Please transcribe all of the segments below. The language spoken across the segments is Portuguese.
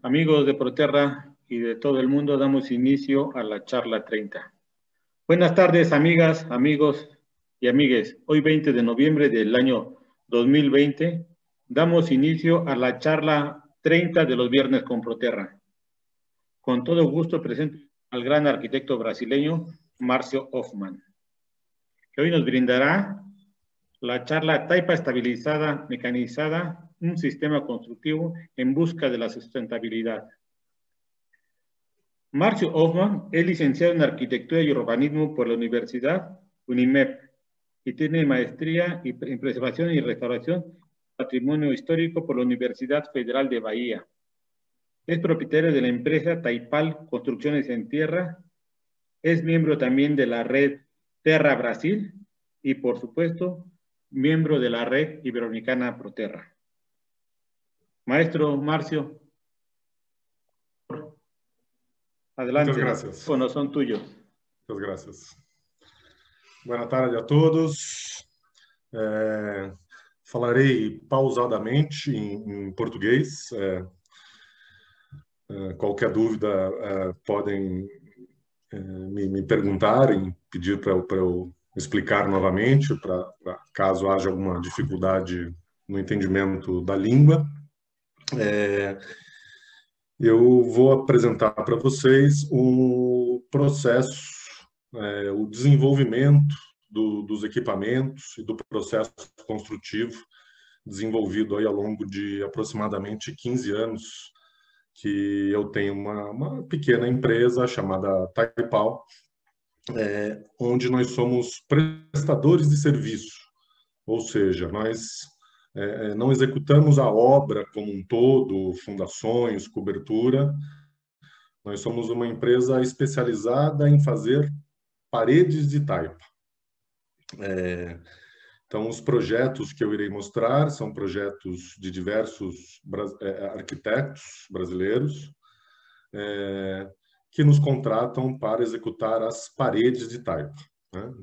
Amigos de Proterra y de todo el mundo, damos inicio a la charla 30. Buenas tardes, amigas, amigos y amigues. Hoy 20 de noviembre del año 2020, damos inicio a la charla 30 de los viernes con Proterra. Con todo gusto presento al gran arquitecto brasileño Márcio Hoffman, que hoy nos brindará la charla Taipa estabilizada, mecanizada, un sistema constructivo en busca de la sustentabilidad. Márcio Hoffman es licenciado en Arquitectura y Urbanismo por la Universidad UNIMEP y tiene maestría en Preservación y Restauración del Patrimonio Histórico por la Universidad Federal de Bahía. Es propietario de la empresa Taipal Construcciones en Tierra, es miembro también de la red Terra Brasil y, por supuesto, miembro de la red iberoamericana Proterra. Maestro Márcio, adelante. Muchas gracias. Bueno, son tuyos. Muchas gracias. Boa tarde a todos. Falarei pausadamente em português. Qualquer dúvida podem me perguntarem, pedir para eu explicar novamente, caso haja alguma dificuldade no entendimento da língua. Eu vou apresentar para vocês o processo, o desenvolvimento dos equipamentos e do processo construtivo desenvolvido aí ao longo de aproximadamente 15 anos, que eu tenho uma pequena empresa chamada Taipal, onde nós somos prestadores de serviço, ou seja, nós não executamos a obra como um todo, fundações, cobertura. Nós somos uma empresa especializada em fazer paredes de taipa. Então, os projetos que eu irei mostrar são projetos de diversos arquitetos brasileiros que nos contratam para executar as paredes de taipa, né?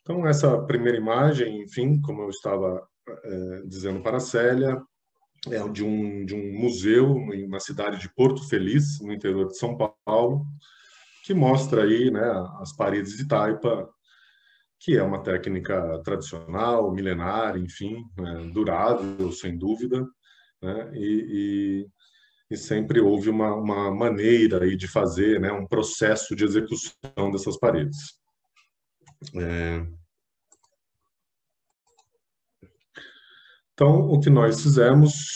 Então, essa primeira imagem, enfim, como eu estava dizendo para a Célia, é de um museu na cidade de Porto Feliz, no interior de São Paulo, que mostra aí, né, as paredes de taipa, que é uma técnica tradicional, milenar, enfim, durável, sem dúvida, né, e sempre houve uma maneira aí de fazer, né, um processo de execução dessas paredes. Então, o que nós fizemos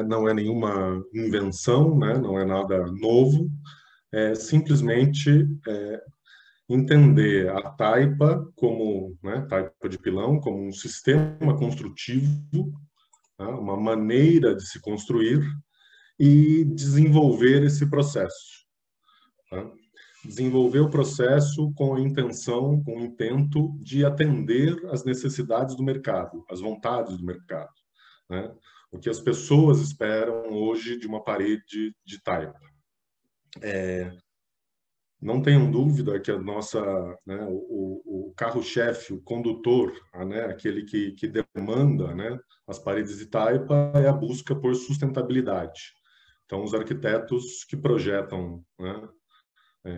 não é nenhuma invenção, né? Não é nada novo, é simplesmente entender a taipa como, né, taipa de pilão, como um sistema construtivo, tá? Uma maneira de se construir e desenvolver esse processo, tá? Desenvolver o processo com a intenção, com o intento de atender às necessidades do mercado, às vontades do mercado, né? O que as pessoas esperam hoje de uma parede de taipa. Não tenham dúvida que a nossa, né, o carro-chefe, o condutor, né, aquele que demanda, né, as paredes de taipa, é a busca por sustentabilidade. Então, os arquitetos que projetam, né,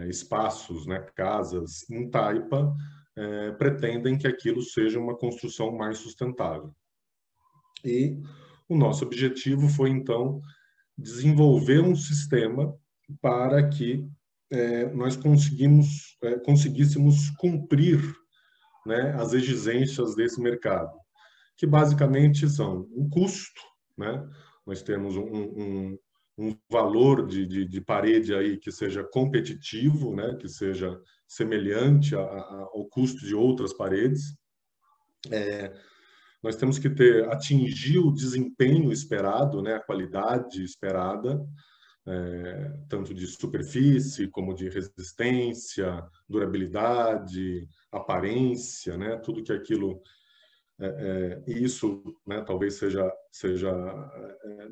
espaços, né, casas em taipa, pretendem que aquilo seja uma construção mais sustentável. E o nosso objetivo foi, então, desenvolver um sistema para que nós conseguíssemos cumprir, né, as exigências desse mercado, que basicamente são um custo, né? Nós temos um valor de parede aí que seja competitivo, né, que seja semelhante ao custo de outras paredes. Nós temos que atingir o desempenho esperado, né, a qualidade esperada, tanto de superfície como de resistência, durabilidade, aparência, né, tudo que aquilo isso, né, talvez seja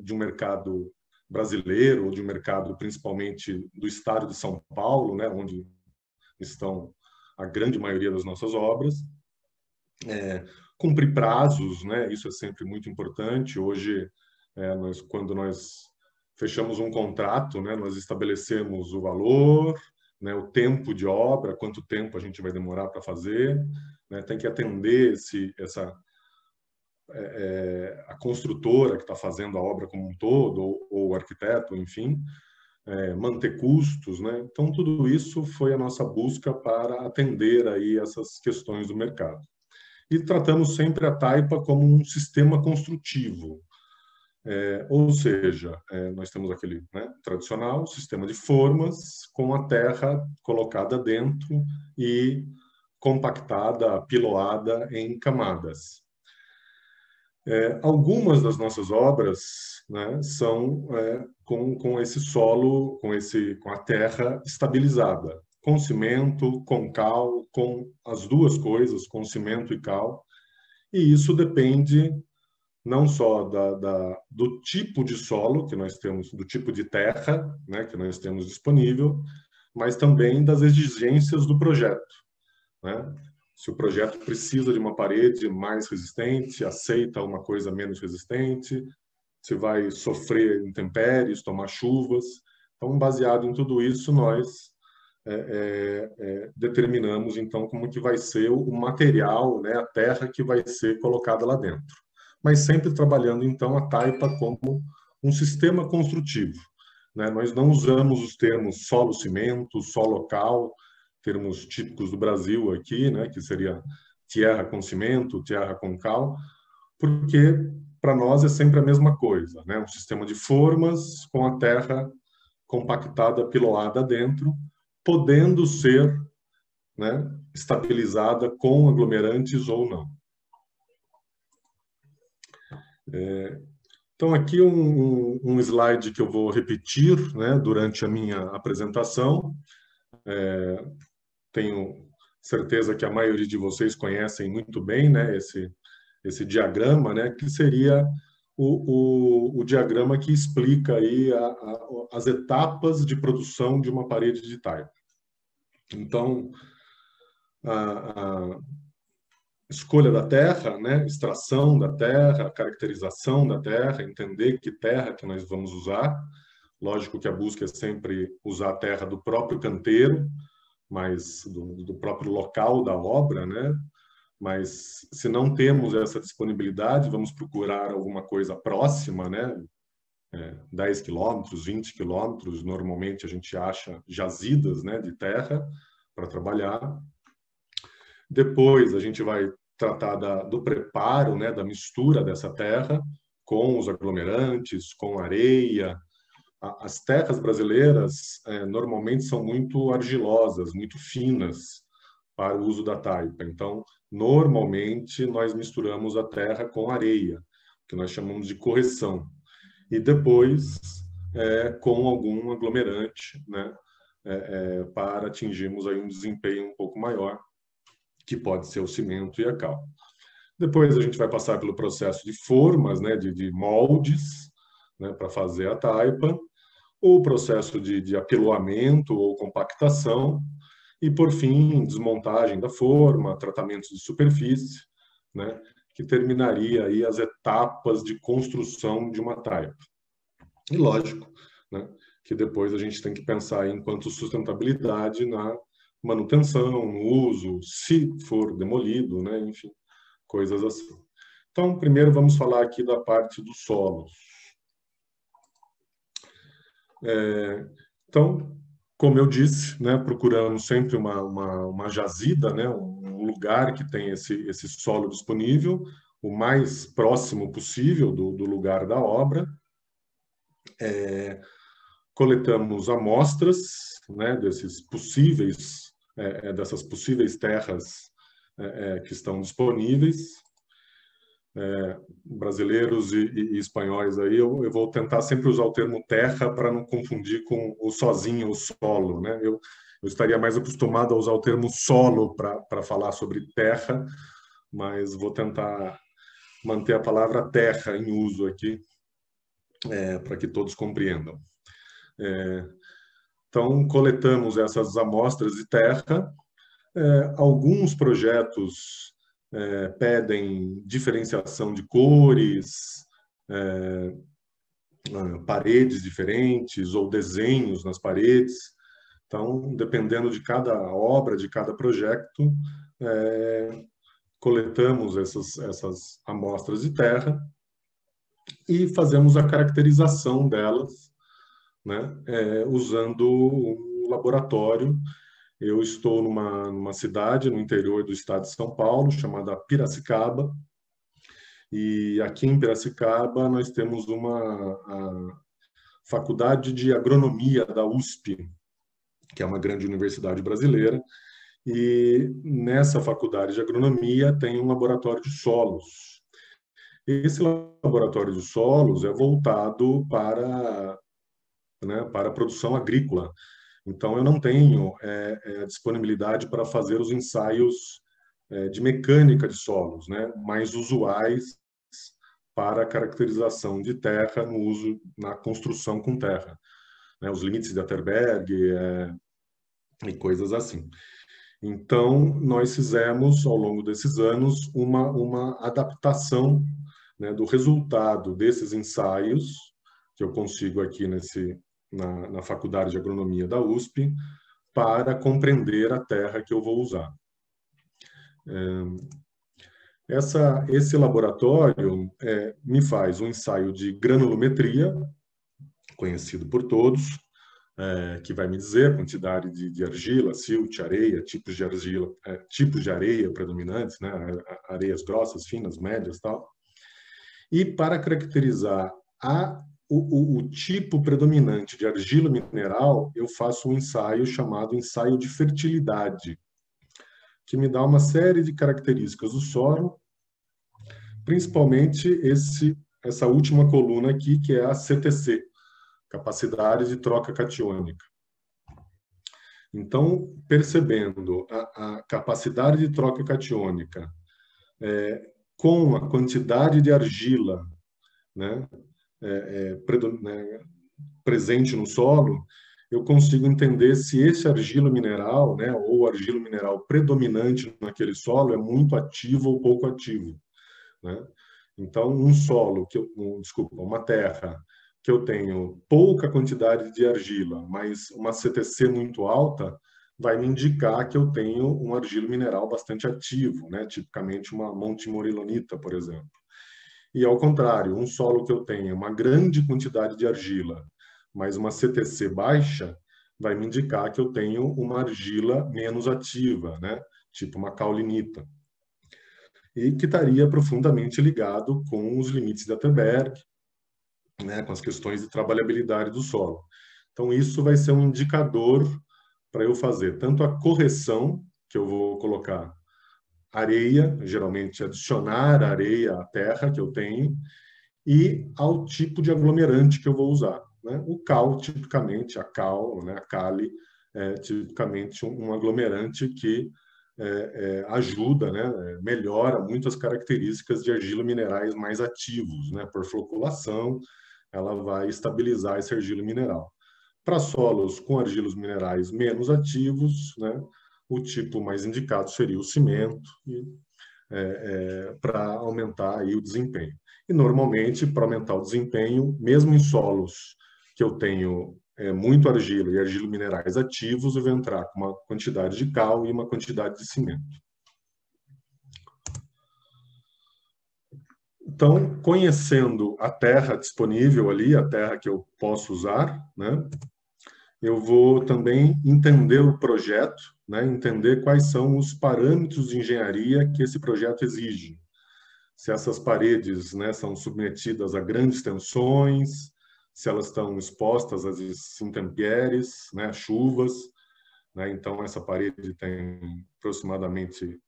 de um mercado brasileiro, ou de um mercado principalmente do estado de São Paulo, né, onde estão a grande maioria das nossas obras. Cumprir prazos, né, isso é sempre muito importante. Hoje Quando nós fechamos um contrato, né, nós estabelecemos o valor, né, o tempo de obra, quanto tempo a gente vai demorar para fazer, né, tem que atender a construtora que está fazendo a obra como um todo, ou o arquiteto, enfim, manter custos, né? Então, tudo isso foi a nossa busca para atender aí essas questões do mercado. E tratamos sempre a taipa como um sistema construtivo, ou seja, nós temos aquele, né, tradicional sistema de formas com a terra colocada dentro e compactada, piloada em camadas. Algumas das nossas obras, né, são com esse solo, com a terra estabilizada, com cimento, com cal, com as duas coisas, com cimento e cal. E isso depende não só do tipo de solo que nós temos, do tipo de terra, né, que nós temos disponível, mas também das exigências do projeto, né? Se o projeto precisa de uma parede mais resistente, aceita uma coisa menos resistente, se vai sofrer intempéries, tomar chuvas. Então, baseado em tudo isso, nós determinamos, então, como que vai ser o material, né, a terra que vai ser colocada lá dentro. Mas sempre trabalhando, então, a taipa como um sistema construtivo, né? Nós não usamos os termos solo-cimento, solo-cal, termos típicos do Brasil aqui, né, que seria terra com cimento, terra com cal, porque para nós é sempre a mesma coisa, né? Um sistema de formas com a terra compactada, piloada dentro, podendo ser, né, estabilizada com aglomerantes ou não. Então, aqui um slide que eu vou repetir, né, durante a minha apresentação. Tenho certeza que a maioria de vocês conhecem muito bem, né, esse diagrama, né, que seria o diagrama que explica aí as etapas de produção de uma parede de taipa. Então, a escolha da terra, né, extração da terra, caracterização da terra, entender que terra que nós vamos usar. Lógico que a busca é sempre usar a terra do próprio canteiro, mas do próprio local da obra, né? Mas se não temos essa disponibilidade, vamos procurar alguma coisa próxima, né? 10 quilômetros, 20 quilômetros, normalmente a gente acha jazidas, né, de terra para trabalhar. Depois a gente vai tratar do preparo, né, da mistura dessa terra com os aglomerantes, com areia. As terras brasileiras normalmente são muito argilosas, muito finas para o uso da taipa. Então, normalmente nós misturamos a terra com areia, que nós chamamos de correção. E depois com algum aglomerante, né, para atingirmos aí um desempenho um pouco maior, que pode ser o cimento e a cal. Depois a gente vai passar pelo processo de formas, né, de moldes, né, para fazer a taipa, o processo de apiloamento ou compactação, e, por fim, desmontagem da forma, tratamentos de superfície, né, que terminaria aí as etapas de construção de uma taipa. E, lógico, né, que depois a gente tem que pensar enquanto sustentabilidade na manutenção, no uso, se for demolido, né, enfim, coisas assim. Então, primeiro vamos falar aqui da parte dos solos. Então, como eu disse, né, procuramos sempre uma jazida, né, um lugar que tem esse solo disponível, o mais próximo possível do lugar da obra. Coletamos amostras, né, dessas possíveis terras que estão disponíveis. Brasileiros e espanhóis aí, eu vou tentar sempre usar o termo terra para não confundir com o sozinho, o solo, né? Eu estaria mais acostumado a usar o termo solo para falar sobre terra, mas vou tentar manter a palavra terra em uso aqui, para que todos compreendam. Então, coletamos essas amostras de terra. Alguns projetos pedem diferenciação de cores, paredes diferentes ou desenhos nas paredes. Então, dependendo de cada obra, de cada projeto, coletamos essas amostras de terra e fazemos a caracterização delas, né, usando um laboratório. Eu estou numa cidade no interior do estado de São Paulo, chamada Piracicaba, e aqui em Piracicaba nós temos a Faculdade de Agronomia da USP, que é uma grande universidade brasileira, e nessa Faculdade de Agronomia tem um laboratório de solos. Esse laboratório de solos é voltado para a produção agrícola. Então, eu não tenho disponibilidade para fazer os ensaios de mecânica de solos, né, mais usuais para a caracterização de terra no uso na construção com terra, né, os limites de Atterberg e coisas assim. Então, nós fizemos, ao longo desses anos, uma adaptação, né, do resultado desses ensaios, que eu consigo aqui na Faculdade de Agronomia da USP, para compreender a terra que eu vou usar. Esse laboratório me faz um ensaio de granulometria, conhecido por todos, que vai me dizer a quantidade de argila, silt, areia, tipos de argila, tipos de areia predominantes, né, areias grossas, finas, médias, tal. E para caracterizar o tipo predominante de argila mineral, eu faço um ensaio chamado ensaio de fertilidade, que me dá uma série de características do solo, principalmente essa última coluna aqui, que é a CTC, capacidade de troca catiônica. Então, percebendo a capacidade de troca catiônica com a quantidade de argila, né, presente no solo, eu consigo entender se esse argilo mineral, né, ou argilo mineral predominante naquele solo é muito ativo ou pouco ativo, né? Então, uma terra que eu tenho pouca quantidade de argila, mas uma CTC muito alta, vai me indicar que eu tenho um argilo mineral bastante ativo, né? Tipicamente uma montimorillonita, por exemplo. E ao contrário, um solo que eu tenha uma grande quantidade de argila, mas uma CTC baixa, vai me indicar que eu tenho uma argila menos ativa, né? Tipo uma caulinita. E que estaria profundamente ligado com os limites de Atterberg, né? Com as questões de trabalhabilidade do solo. Então, isso vai ser um indicador para eu fazer tanto a correção, que eu vou colocar areia, geralmente adicionar areia à terra que eu tenho, e ao tipo de aglomerante que eu vou usar, né? O cal, tipicamente, a cal, né? A cali, tipicamente um aglomerante que ajuda, né? Melhora muito as características de argila minerais mais ativos, né? Por floculação, ela vai estabilizar esse argila mineral. Para solos com argilos minerais menos ativos, né? O tipo mais indicado seria o cimento, para aumentar aí o desempenho. E, normalmente, para aumentar o desempenho, mesmo em solos que eu tenho muito argila e argilo minerais ativos, eu vou entrar com uma quantidade de cal e uma quantidade de cimento. Então, conhecendo a terra disponível ali, a terra que eu posso usar, né, eu vou também entender o projeto, né, entender quais são os parâmetros de engenharia que esse projeto exige. Se essas paredes, né, são submetidas a grandes tensões, se elas estão expostas às intempéries, né, chuvas, né, então essa parede tem aproximadamente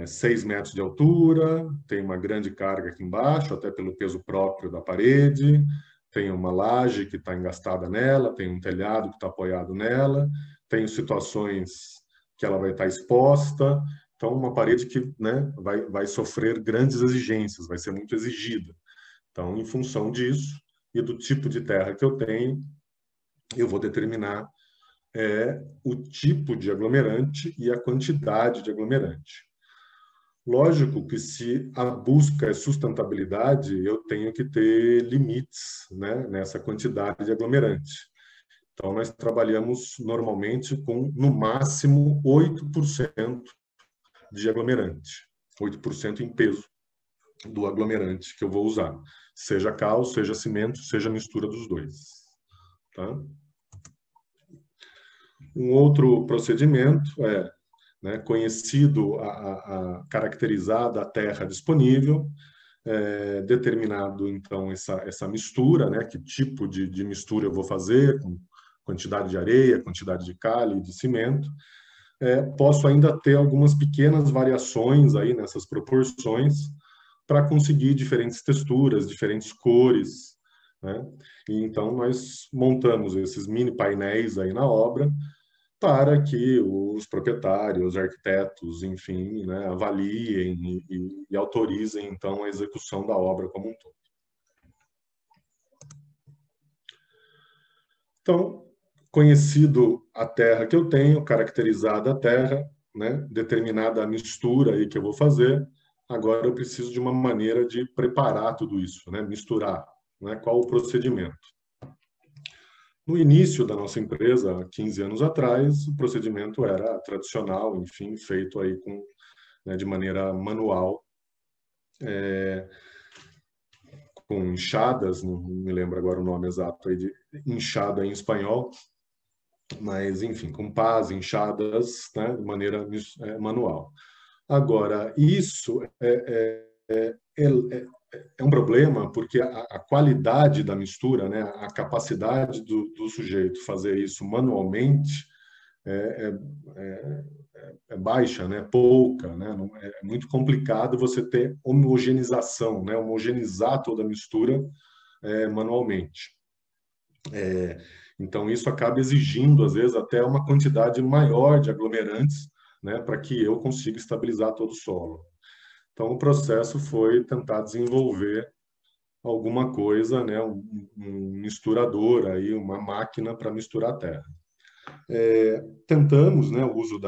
6 metros de altura, tem uma grande carga aqui embaixo, até pelo peso próprio da parede, tem uma laje que está engastada nela, tem um telhado que está apoiado nela, tem situações que ela vai estar exposta. Então, uma parede que, né, vai sofrer grandes exigências, vai ser muito exigida. Então, em função disso e do tipo de terra que eu tenho, eu vou determinar o tipo de aglomerante e a quantidade de aglomerante. Lógico que se a busca é sustentabilidade, eu tenho que ter limites, né, nessa quantidade de aglomerante. Então, nós trabalhamos normalmente com, no máximo, 8% de aglomerante, 8% em peso do aglomerante que eu vou usar, seja cal, seja cimento, seja mistura dos dois. Tá? Um outro procedimento é, né, conhecido, caracterizada a terra disponível, determinado, então, essa mistura, né, que tipo de mistura eu vou fazer, com quantidade de areia, quantidade de cal e de cimento. Posso ainda ter algumas pequenas variações aí nessas proporções para conseguir diferentes texturas, diferentes cores, né? E então nós montamos esses mini painéis aí na obra para que os proprietários, arquitetos, enfim, né, avaliem e autorizem então a execução da obra como um todo. Então, conhecido a terra que eu tenho, caracterizada a terra, né, determinada a mistura aí que eu vou fazer, agora eu preciso de uma maneira de preparar tudo isso, né, misturar, né, qual o procedimento. No início da nossa empresa, há 15 anos atrás, o procedimento era tradicional, enfim, feito aí com, né, de maneira manual, com enxadas, não me lembro agora o nome exato aí de enxada em espanhol, mas enfim, com pás, enxadas, né, de maneira manual. Agora, isso é um problema porque a qualidade da mistura, né, a capacidade do sujeito fazer isso manualmente é, é, é baixa, né, pouca, né, é muito complicado você ter homogeneização, né, homogeneizar toda a mistura manualmente. Então, isso acaba exigindo, às vezes, até uma quantidade maior de aglomerantes, né, para que eu consiga estabilizar todo o solo. Então, o processo foi tentar desenvolver alguma coisa, né, um misturador, aí, uma máquina para misturar a terra. Tentamos, né, o uso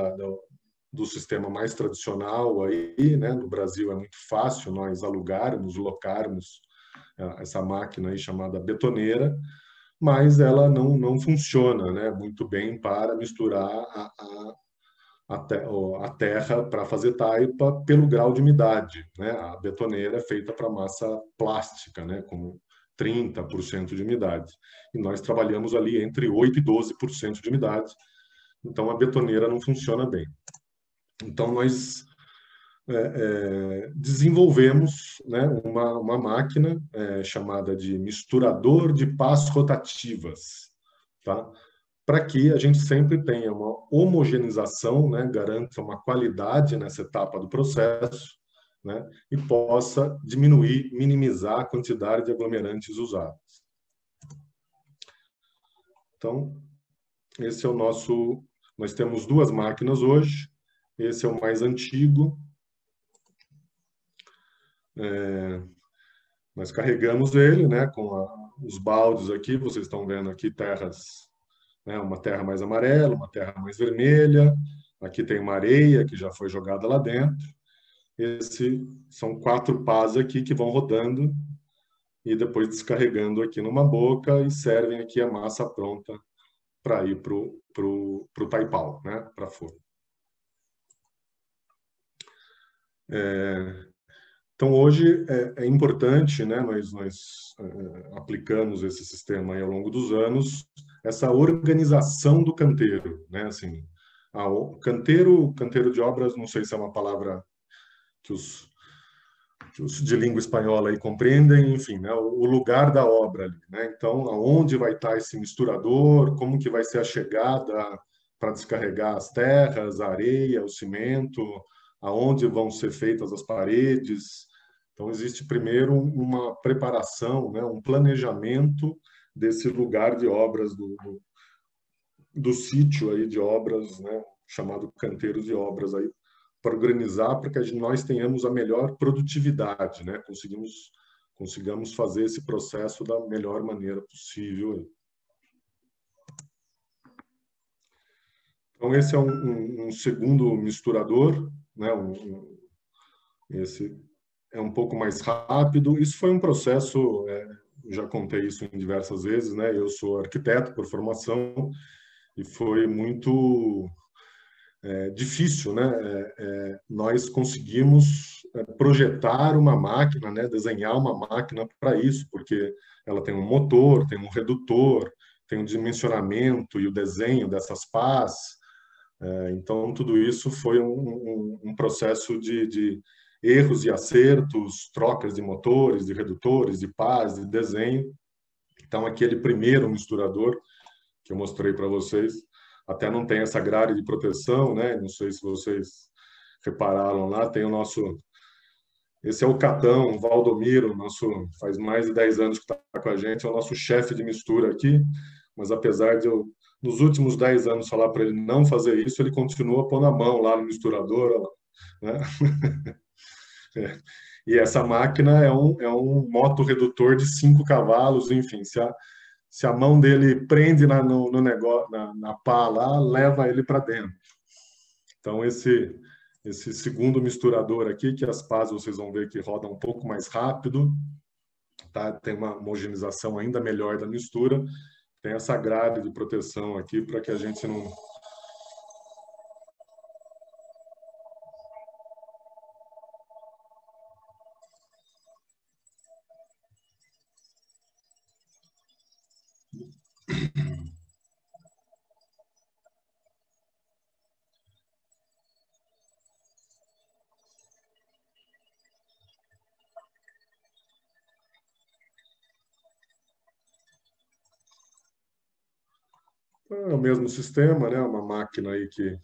do sistema mais tradicional, aí, né, no Brasil é muito fácil nós alugarmos, locarmos essa máquina aí chamada betoneira, mas ela não funciona, né, muito bem para misturar a terra para fazer taipa pelo grau de umidade, né? A betoneira é feita para massa plástica, né, com 30% de umidade. E nós trabalhamos ali entre 8% e 12% de umidade, então a betoneira não funciona bem. Então nós desenvolvemos, né, uma máquina chamada de misturador de pás rotativas, tá? Para que a gente sempre tenha uma homogeneização, né, garanta uma qualidade nessa etapa do processo, né, e possa diminuir, minimizar a quantidade de aglomerantes usados. Então, esse é o nosso... Nós temos duas máquinas hoje, esse é o mais antigo. Nós carregamos ele, né, com os baldes aqui, vocês estão vendo aqui terras, né, uma terra mais amarela, uma terra mais vermelha, aqui tem uma areia que já foi jogada lá dentro. São 4 pás aqui que vão rodando e depois descarregando aqui numa boca e servem aqui a massa pronta para ir pro taipau, né, para forno. Então, hoje é importante, né, nós aplicamos esse sistema aí ao longo dos anos, essa organização do canteiro, né, assim, canteiro de obras, não sei se é uma palavra que os de língua espanhola aí compreendem, enfim, né, o lugar da obra ali, né? Então, aonde vai estar esse misturador, como que vai ser a chegada para descarregar as terras, a areia, o cimento, aonde vão ser feitas as paredes. Então, existe primeiro uma preparação, né, um planejamento desse lugar de obras do sítio aí de obras, né, chamado canteiro de obras aí, para organizar para que nós tenhamos a melhor produtividade, né? Consigamos fazer esse processo da melhor maneira possível. Então, esse é um segundo misturador, né? Esse é um pouco mais rápido. Isso foi um processo, já contei isso em diversas vezes, né? Eu sou arquiteto por formação e foi muito difícil, né? Nós conseguimos projetar uma máquina, né? Desenhar uma máquina para isso, porque ela tem um motor, tem um redutor, tem um dimensionamento e o desenho dessas pás. Então, tudo isso foi um processo de erros e acertos, trocas de motores, de redutores, de pás, de desenho. Então, aquele primeiro misturador que eu mostrei para vocês, até não tem essa grade de proteção, né? Não sei se vocês repararam lá, tem o nosso... Esse é o Catão, o Valdomiro, nosso, faz mais de 10 anos que está com a gente, é o nosso chefe de mistura aqui, mas apesar de eu, nos últimos 10 anos, falar para ele não fazer isso, ele continua pondo a mão lá no misturador, né? E essa máquina é um motorredutor de 5 cavalos, enfim, se a mão dele prende no negócio, na pá lá, leva ele para dentro. Então, esse segundo misturador aqui, que as pás vocês vão ver que roda um pouco mais rápido, tá? Tem uma homogeneização ainda melhor da mistura, tem essa grade de proteção aqui para que a gente não... É o mesmo sistema, né? Uma máquina aí que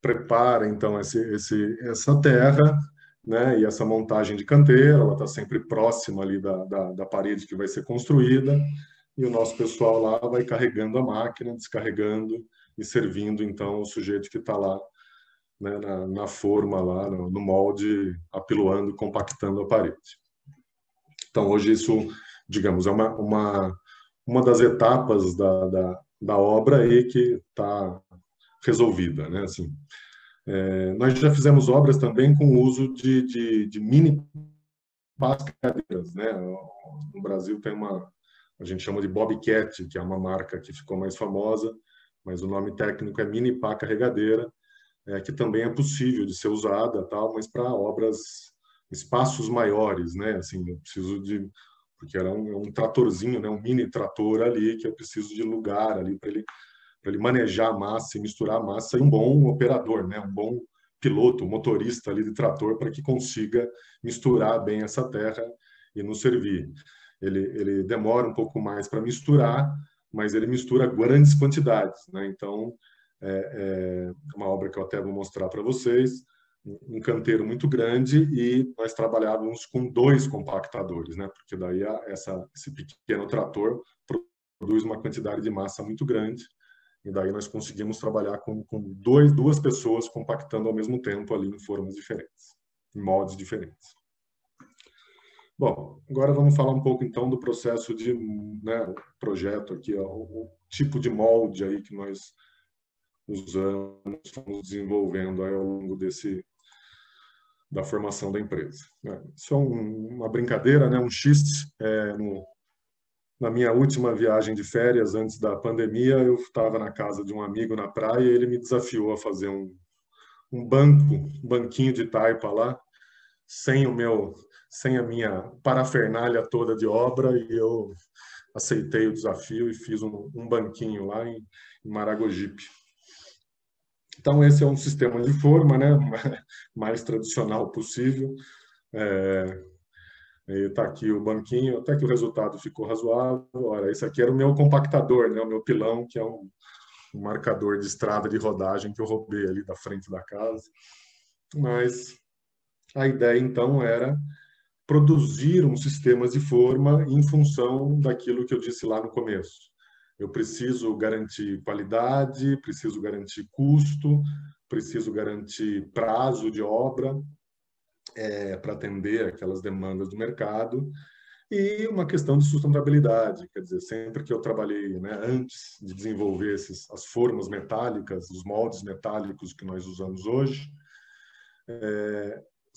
prepara então essa terra, né? E essa montagem de canteira, ela está sempre próxima ali da parede que vai ser construída, e o nosso pessoal lá vai carregando a máquina, descarregando e servindo então o sujeito que está lá, né? Na forma lá, no molde, apiloando, compactando a parede. Então hoje isso, digamos, é uma das etapas da obra aí que está resolvida, né? Assim, nós já fizemos obras também com o uso de mini pás carregadeiras, né? No Brasil tem a gente chama de Bobcat, que é uma marca que ficou mais famosa, mas o nome técnico é mini pá carregadeira, que também é possível de ser usada, tal, mas para obras, espaços maiores, né? Assim, eu preciso de... Porque era um tratorzinho, né? Um mini trator ali, que eu preciso de lugar ali para ele manejar a massa e misturar a massa, e um bom operador, né? Um bom piloto, motorista ali de trator, para que consiga misturar bem essa terra e nos servir. Ele demora um pouco mais para misturar, mas ele mistura grandes quantidades, né? Então, é uma obra que eu até vou mostrar para vocês, um canteiro muito grande, e nós trabalhávamos com 2 compactadores, né? Porque daí esse pequeno trator produz uma quantidade de massa muito grande, e daí nós conseguimos trabalhar com duas pessoas compactando ao mesmo tempo ali em formas diferentes, em moldes diferentes. Bom, agora vamos falar um pouco então do processo de, né, projeto aqui, ó, o tipo de molde aí que nós usamos, estamos desenvolvendo aí ao longo da formação da empresa. Isso é uma brincadeira, né, um xiste. Na minha última viagem de férias, antes da pandemia, eu estava na casa de um amigo na praia e ele me desafiou a fazer um banquinho de taipa lá, sem a minha parafernália toda de obra, e eu aceitei o desafio e fiz um banquinho lá em Maragogipe. Então, esse é um sistema de forma, né, mais tradicional possível. Está aqui o banquinho, até que o resultado ficou razoável. Olha, esse aqui era o meu compactador, né, o meu pilão, que é um marcador de estrada de rodagem que eu roubei ali da frente da casa. Mas a ideia, então, era produzir um sistema de forma em função daquilo que eu disse lá no começo. Eu preciso garantir qualidade, preciso garantir custo, preciso garantir prazo de obra, para atender aquelas demandas do mercado, e uma questão de sustentabilidade. Quer dizer, sempre que eu trabalhei, né, antes de desenvolver as formas metálicas, os moldes metálicos que nós usamos hoje,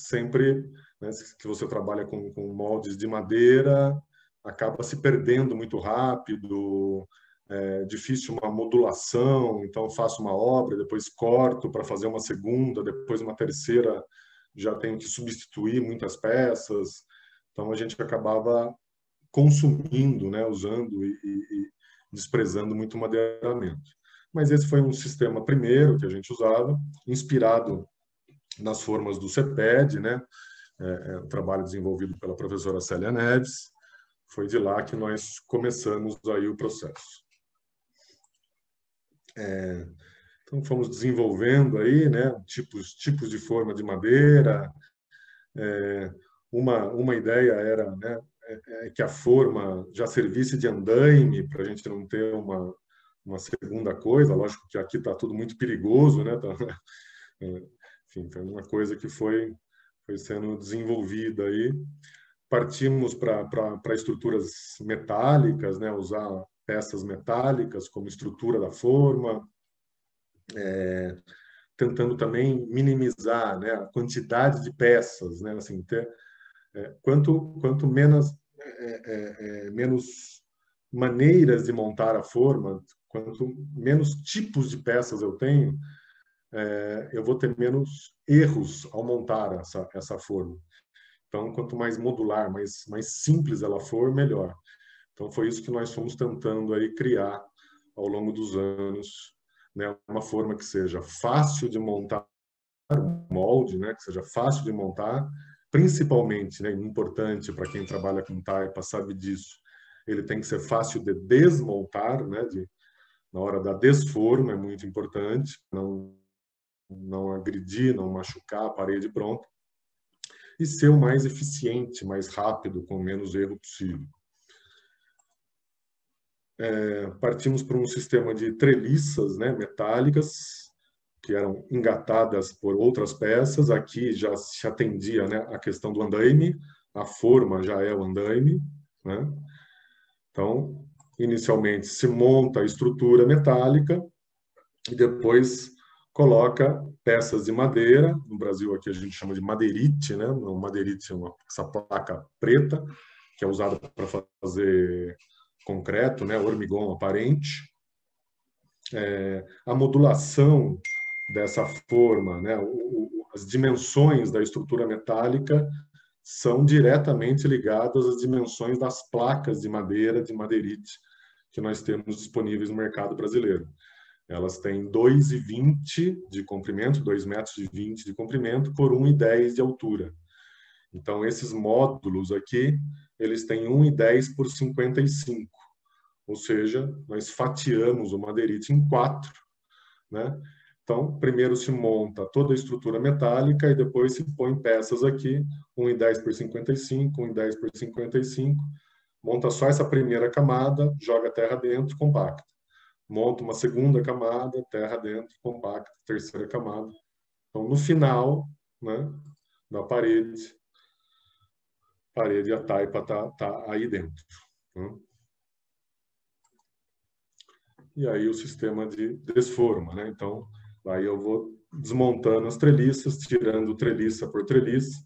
sempre, né, se você trabalha com moldes de madeira, acaba se perdendo muito rápido, é difícil uma modulação, então faço uma obra, depois corto para fazer uma segunda, depois uma terceira, já tenho que substituir muitas peças, então a gente acabava consumindo, né, usando e desprezando muito o madeiramento. Mas esse foi um sistema primeiro que a gente usava, inspirado nas formas do CEPED, né, um trabalho desenvolvido pela professora Célia Neves. Foi de lá que nós começamos aí o processo. Então fomos desenvolvendo aí, né, tipos de forma de madeira. Uma ideia era, né, que a forma já servisse de andaime para a gente não ter uma segunda coisa. Lógico que aqui está tudo muito perigoso, né? Enfim, foi uma coisa que foi sendo desenvolvida aí. Partimos para estruturas metálicas, né? Usar peças metálicas como estrutura da forma, tentando também minimizar, né, a quantidade de peças, né? Assim, quanto menos maneiras de montar a forma, quanto menos tipos de peças eu tenho, eu vou ter menos erros ao montar essa forma. Então, quanto mais modular, mais simples ela for, melhor. Então, foi isso que nós fomos tentando aí criar ao longo dos anos, né? Uma forma que seja fácil de montar o molde, né? Que seja fácil de montar, principalmente, né? Importante para quem trabalha com taipa sabe disso. Ele tem que ser fácil de desmontar, né? Na hora da desforma é muito importante, não agredir, não machucar a parede pronta, e ser o mais eficiente, mais rápido, com menos erro possível. Partimos para um sistema de treliças, né, metálicas, que eram engatadas por outras peças. Aqui já se atendia, né, a questão do andaime, a forma já é o andaime, né? Então, inicialmente se monta a estrutura metálica e depois coloca peças de madeira. No Brasil aqui a gente chama de madeirite, né? O madeirite é essa placa preta que é usada para fazer concreto, né? Hormigão aparente. A modulação dessa forma, né? As dimensões da estrutura metálica são diretamente ligadas às dimensões das placas de madeira, de madeirite, que nós temos disponíveis no mercado brasileiro. Elas têm 2,20 de comprimento, 2,20 metros de comprimento por 1,10 de altura. Então, esses módulos aqui, eles têm 1,10 por 55. Ou seja, nós fatiamos o madeirite em 4, né? Então, primeiro se monta toda a estrutura metálica e depois se põe peças aqui, 1,10 por 55, 1,10 por 55, monta só essa primeira camada, joga a terra dentro, compacta. Monta uma segunda camada, terra dentro, compacta, terceira camada. Então, no final, né, da parede a taipa tá aí dentro, né? E aí o sistema de desforma, né? Então, aí eu vou desmontando as treliças, tirando treliça por treliça.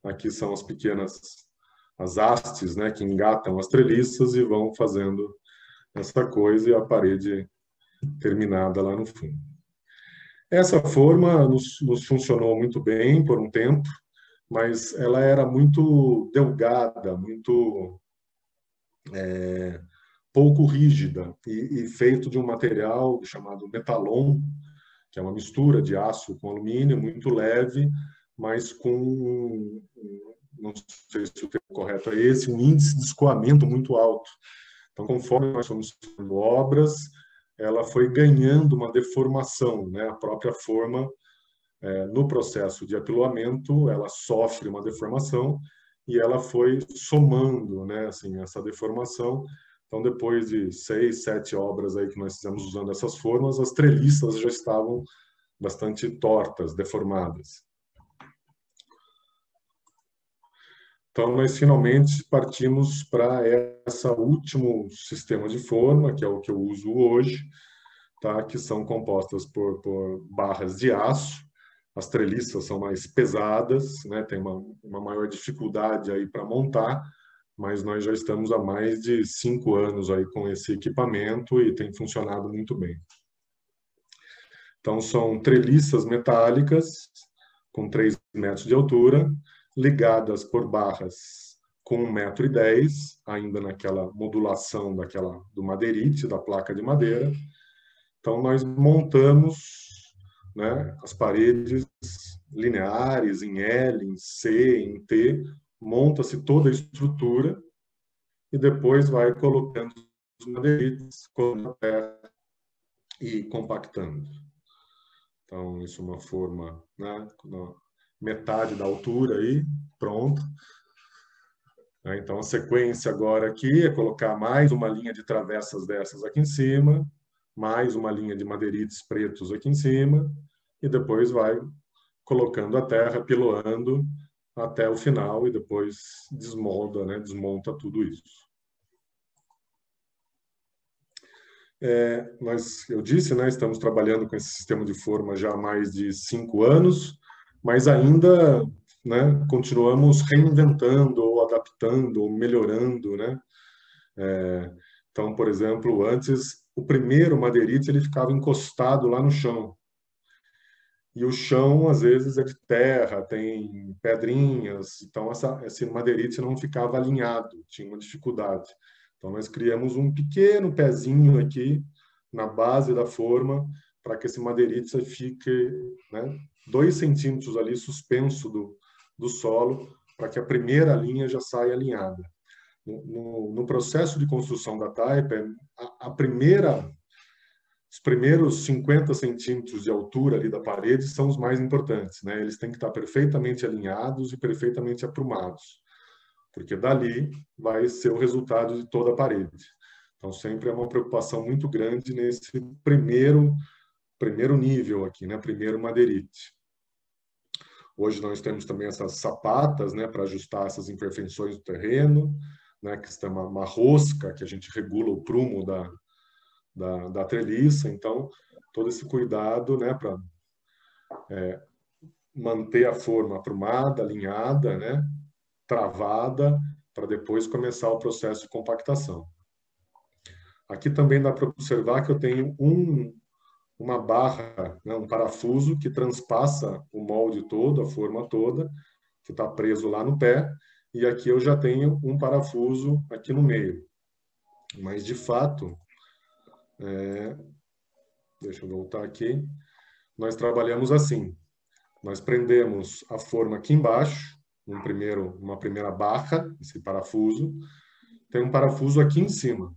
Aqui são as hastes, né, que engatam as treliças e vão fazendo essa coisa, e a parede terminada lá no fundo. Essa forma nos funcionou muito bem por um tempo, mas ela era muito delgada, muito pouco rígida e feito de um material chamado metalon, que é uma mistura de aço com alumínio, muito leve, mas com, não sei se o termo correto é esse, um índice de escoamento muito alto. Então, conforme nós fomos fazendo obras, ela foi ganhando uma deformação, né? A própria forma, no processo de apiloamento, ela sofre uma deformação e ela foi somando, né, assim, essa deformação. Então, depois de 6, 7 obras aí que nós fizemos usando essas formas, as treliças já estavam bastante tortas, deformadas. Então, nós finalmente partimos para esse último sistema de forma, que é o que eu uso hoje, tá? Que são compostas por barras de aço. as treliças são mais pesadas, né? Tem uma maior dificuldade aí para montar, mas nós já estamos há mais de 5 anos aí com esse equipamento e tem funcionado muito bem. Então, são treliças metálicas com 3 metros de altura, ligadas por barras com 1,10 m, ainda naquela modulação do madeirite, da placa de madeira. Então, nós montamos, né, as paredes lineares, em L, em C, em T, monta-se toda a estrutura e depois vai colocando os madeirites na terra e compactando. Então, isso é uma forma, né, metade da altura aí, pronto. Então, a sequência agora aqui é colocar mais uma linha de travessas dessas aqui em cima, mais uma linha de madeirites pretos aqui em cima, e depois vai colocando a terra, piloando até o final, e depois desmolda, né, desmonta tudo isso. Eu disse, né, estamos trabalhando com esse sistema de forma já há mais de 5 anos, mas ainda, né, continuamos reinventando, ou adaptando, ou melhorando, né? Então, por exemplo, antes, o primeiro madeirite ele ficava encostado lá no chão. E o chão, às vezes, é de terra, tem pedrinhas, então esse madeirite não ficava alinhado, tinha uma dificuldade. Então, nós criamos um pequeno pezinho aqui na base da forma para que esse madeirite fique, né, 2 centímetros ali suspenso do solo, para que a primeira linha já saia alinhada. No processo de construção da taipa, os primeiros 50 centímetros de altura ali da parede são os mais importantes, né? Eles têm que estar perfeitamente alinhados e perfeitamente aprumados, porque dali vai ser o resultado de toda a parede. Então, sempre é uma preocupação muito grande nesse primeiro nível aqui, né? Primeiro madeirite. Hoje nós temos também essas sapatas, né, para ajustar essas imperfeições do terreno, né, que tem uma rosca que a gente regula o prumo da treliça. Então, todo esse cuidado, né, para manter a forma aprumada, alinhada, né, travada, para depois começar o processo de compactação. Aqui também dá para observar que eu tenho uma barra, né, um parafuso que transpassa o molde todo, a forma toda, que está preso lá no pé, e aqui eu já tenho um parafuso aqui no meio. Mas, de fato, deixa eu voltar aqui, nós trabalhamos assim. Nós prendemos a forma aqui embaixo, uma primeira barra, esse parafuso, tem um parafuso aqui em cima.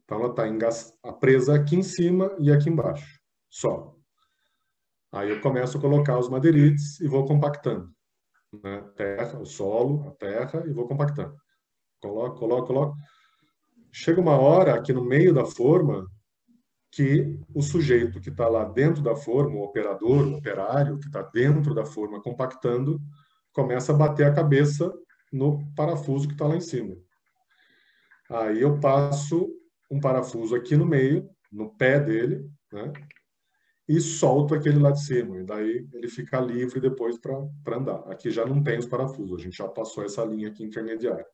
Então, ela está presa aqui em cima e aqui embaixo, só. Aí eu começo a colocar os madeirites e vou compactando. Né? Terra, o solo, a terra, e vou compactando. Coloco. Chega uma hora aqui no meio da forma que o sujeito que está lá dentro da forma, o operador, o operário que está dentro da forma compactando, começa a bater a cabeça no parafuso que está lá em cima. Aí eu passo um parafuso aqui no meio, no pé dele, né? E solto aquele lá de cima. E daí ele fica livre depois para andar. Aqui já não tem os parafusos, a gente já passou essa linha aqui intermediária.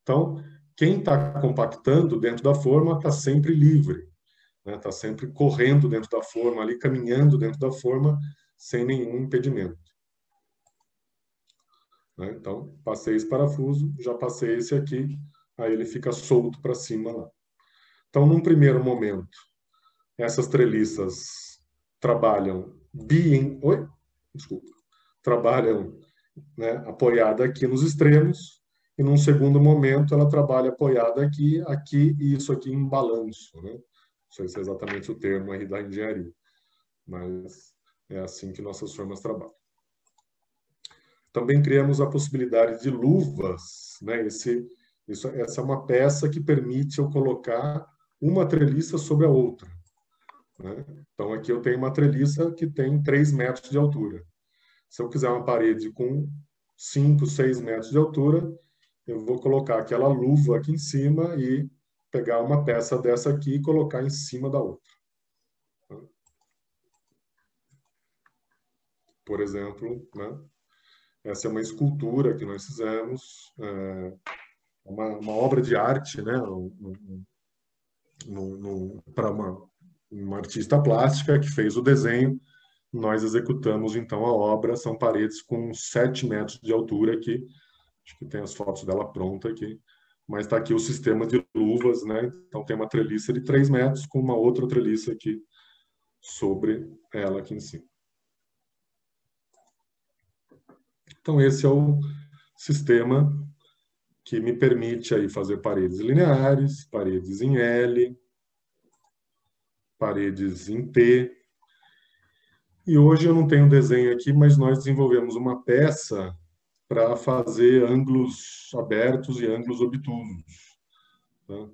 Então, quem está compactando dentro da forma está sempre livre, né? Está sempre correndo dentro da forma, ali caminhando dentro da forma, sem nenhum impedimento. Né? Então, passei esse parafuso, já passei esse aqui, aí ele fica solto para cima lá. Então, num primeiro momento, essas treliças trabalham trabalham, né, apoiada aqui nos extremos, e num segundo momento ela trabalha apoiada aqui e isso aqui em balanço, né? Não sei se é exatamente o termo aí da engenharia, mas é assim que nossas formas trabalham. Também criamos a possibilidade de luvas, né? Essa é uma peça que permite eu colocar uma treliça sobre a outra. Né? Então, aqui eu tenho uma treliça que tem 3 metros de altura. Se eu quiser uma parede com 5, 6 metros de altura, eu vou colocar aquela luva aqui em cima e pegar uma peça dessa aqui e colocar em cima da outra. por exemplo, né? Essa é uma escultura que nós fizemos, uma obra de arte, né? Para uma artista plástica que fez o desenho. Nós executamos, então, a obra. São paredes com 7 metros de altura aqui. Acho que tem as fotos dela pronta aqui. Mas está aqui o sistema de luvas, né? Então, tem uma treliça de 3 metros com uma outra treliça aqui sobre ela aqui em cima. Então, esse é o sistema que me permite aí fazer paredes lineares, paredes em L, paredes em T. E hoje eu não tenho desenho aqui, mas nós desenvolvemos uma peça para fazer ângulos abertos e ângulos obtusos. Tá?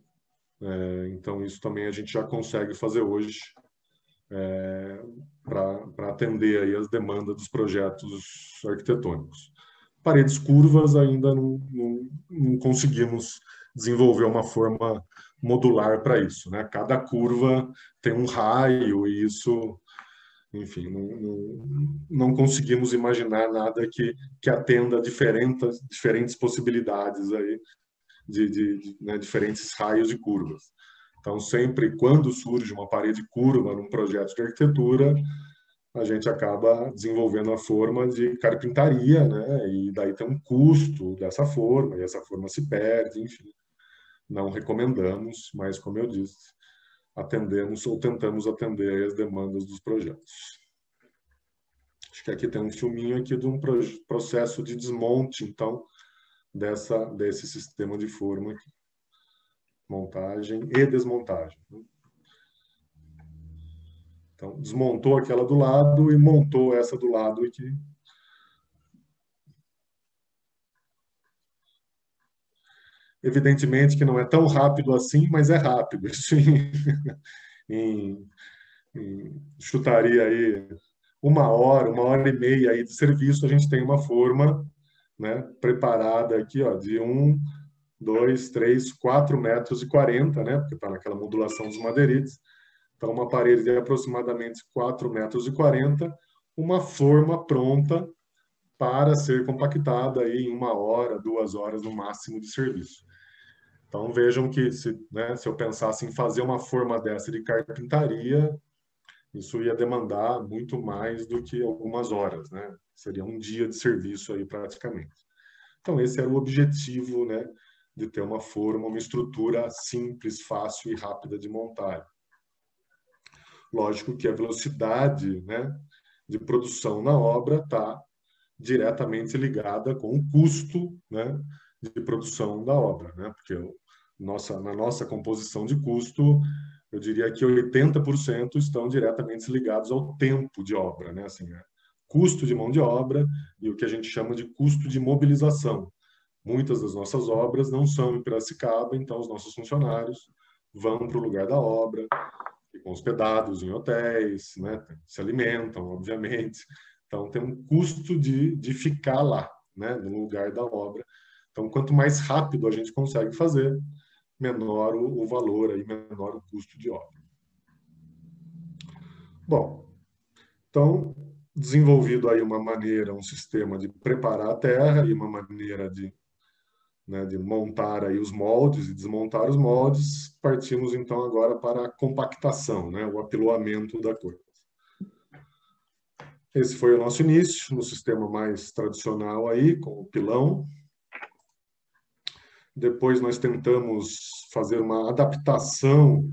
Então, isso também a gente já consegue fazer hoje para atender aí as demandas dos projetos arquitetônicos. Paredes curvas ainda não conseguimos desenvolver uma forma modular para isso, né? Cada curva tem um raio e isso, enfim, não conseguimos imaginar nada que atenda diferentes possibilidades aí né, diferentes raios e curvas. Então, sempre quando surge uma parede curva num projeto de arquitetura, a gente acaba desenvolvendo a forma de carpintaria, né? E daí tem um custo dessa forma, e essa forma se perde, enfim. Não recomendamos, mas, como eu disse, atendemos ou tentamos atender as demandas dos projetos. Acho que aqui tem um filminho aqui de um processo de desmonte, então, desse sistema de forma aqui. Montagem e desmontagem. Então, desmontou aquela do lado e montou essa do lado aqui. Evidentemente que não é tão rápido assim, mas é rápido. Isso chutaria aí 1 hora e meia aí de serviço, a gente tem uma forma, né, preparada aqui, ó, de 1, 2, 3, 4,40 m, né, porque está naquela modulação dos madeirites. Então, uma parede de aproximadamente 4,40 m, uma forma pronta para ser compactada aí em 1 hora, 2 horas no máximo de serviço. Então, vejam que se eu pensasse em fazer uma forma dessa de carpintaria, isso ia demandar muito mais do que algumas horas, né? Seria um dia de serviço aí praticamente. Então, esse era o objetivo, né, de ter uma forma, uma estrutura simples, fácil e rápida de montar. Lógico que a velocidade, né, de produção na obra está diretamente ligada com o custo, né, de produção da obra, né? Porque na nossa composição de custo, eu diria que 80% estão diretamente ligados ao tempo de obra, né? Assim, custo de mão de obra e o que a gente chama de custo de mobilização. Muitas das nossas obras não são em Piracicaba, então os nossos funcionários vão para o lugar da obra, ficam hospedados em hotéis, né? Se alimentam, obviamente. Então, tem um custo de ficar lá, né? No lugar da obra. Então, quanto mais rápido a gente consegue fazer, menor o valor, aí, menor o custo de obra. Bom, então, desenvolvido aí uma maneira, um sistema de preparar a terra e uma maneira de montar aí os moldes e desmontar os moldes, partimos então agora para a compactação, né? O apiloamento da coisa. Esse foi o nosso início, no sistema mais tradicional aí, com o pilão. Depois nós tentamos fazer uma adaptação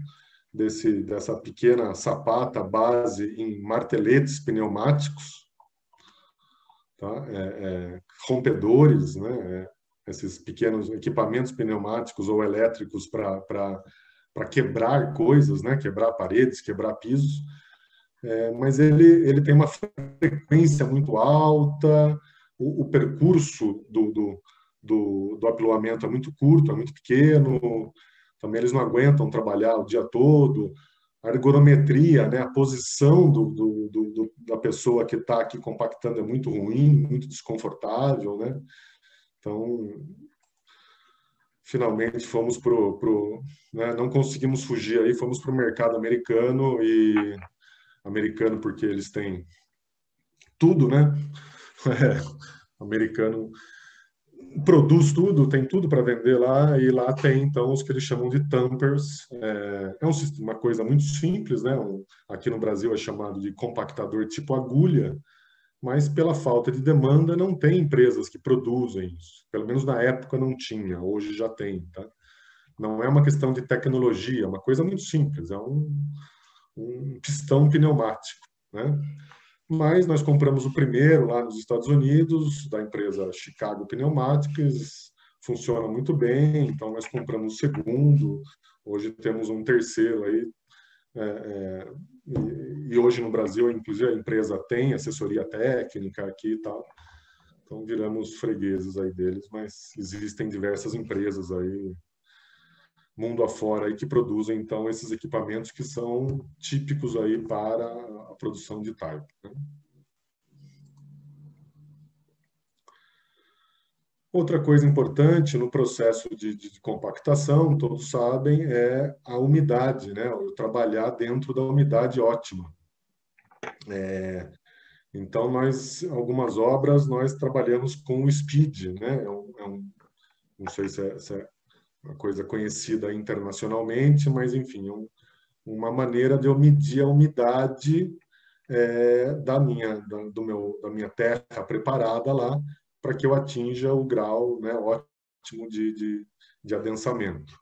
dessa pequena sapata base em marteletes pneumáticos, tá? Rompedores, né? Esses pequenos equipamentos pneumáticos ou elétricos para quebrar coisas, né? Quebrar paredes, quebrar pisos. Mas ele tem uma frequência muito alta, o percurso do apiloamento é muito curto, é muito pequeno, também eles não aguentam trabalhar o dia todo, a ergonometria, né, a posição da pessoa que está aqui compactando é muito ruim, muito desconfortável, né? Então, finalmente fomos né, não conseguimos fugir aí, fomos para o mercado americano porque eles têm tudo, né? O americano produz tudo, tem tudo para vender lá, e lá tem, então, os que eles chamam de tampers. Uma coisa muito simples, né? Aqui no Brasil é chamado de compactador tipo agulha, mas pela falta de demanda não tem empresas que produzem isso. Pelo menos na época não tinha, hoje já tem, tá? Não é uma questão de tecnologia, é uma coisa muito simples, é um pistão pneumático, né? Mas nós compramos o primeiro lá nos Estados Unidos, da empresa Chicago Pneumatics, funciona muito bem, então nós compramos o segundo, hoje temos um terceiro aí, e hoje no Brasil, inclusive, a empresa tem assessoria técnica aqui e tal, então viramos fregueses aí deles, mas existem diversas empresas aí, mundo afora, aí, que produzem, então, esses equipamentos que são típicos aí para a produção de type, né? Outra coisa importante no processo de compactação, todos sabem, é a umidade, né? Eu trabalhar dentro da umidade ótima. Então, algumas obras, nós trabalhamos com o SPID, né? Não sei se é uma coisa conhecida internacionalmente, mas, enfim, uma maneira de eu medir a umidade da minha terra preparada lá, para que eu atinja o grau, né, ótimo de adensamento.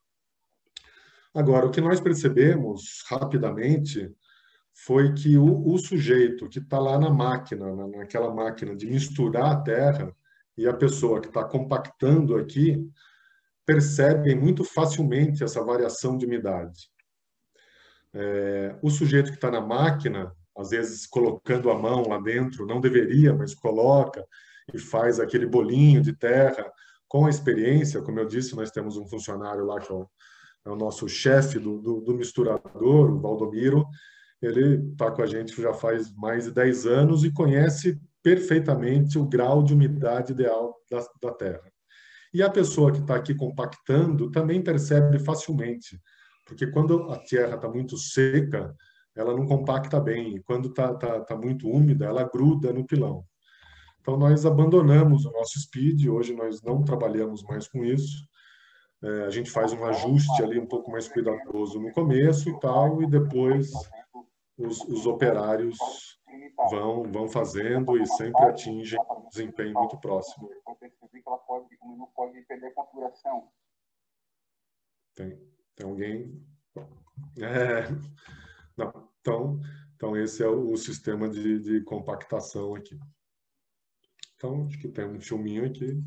Agora, o que nós percebemos rapidamente foi que o sujeito que está lá na máquina, naquela máquina de misturar a terra, e a pessoa que está compactando aqui, percebem muito facilmente essa variação de umidade. O sujeito que está na máquina, às vezes colocando a mão lá dentro, não deveria, mas coloca e faz aquele bolinho de terra. Com a experiência, como eu disse, nós temos um funcionário lá que é o nosso chefe do misturador, o Valdomiro. Ele está com a gente já faz mais de 10 anos e conhece perfeitamente o grau de umidade ideal da terra. E a pessoa que está aqui compactando também percebe facilmente, porque quando a terra está muito seca, ela não compacta bem, e quando tá muito úmida, ela gruda no pilão. Então, nós abandonamos o nosso SPID, hoje nós não trabalhamos mais com isso. A gente faz um ajuste ali um pouco mais cuidadoso no começo e tal, e depois os operários vão fazendo e sempre atingem um desempenho muito próximo. Eu percebi que ela não pode perder a configuração. Tem alguém? Não. Então, esse é o sistema de compactação aqui. Então, acho que tem um filminho aqui.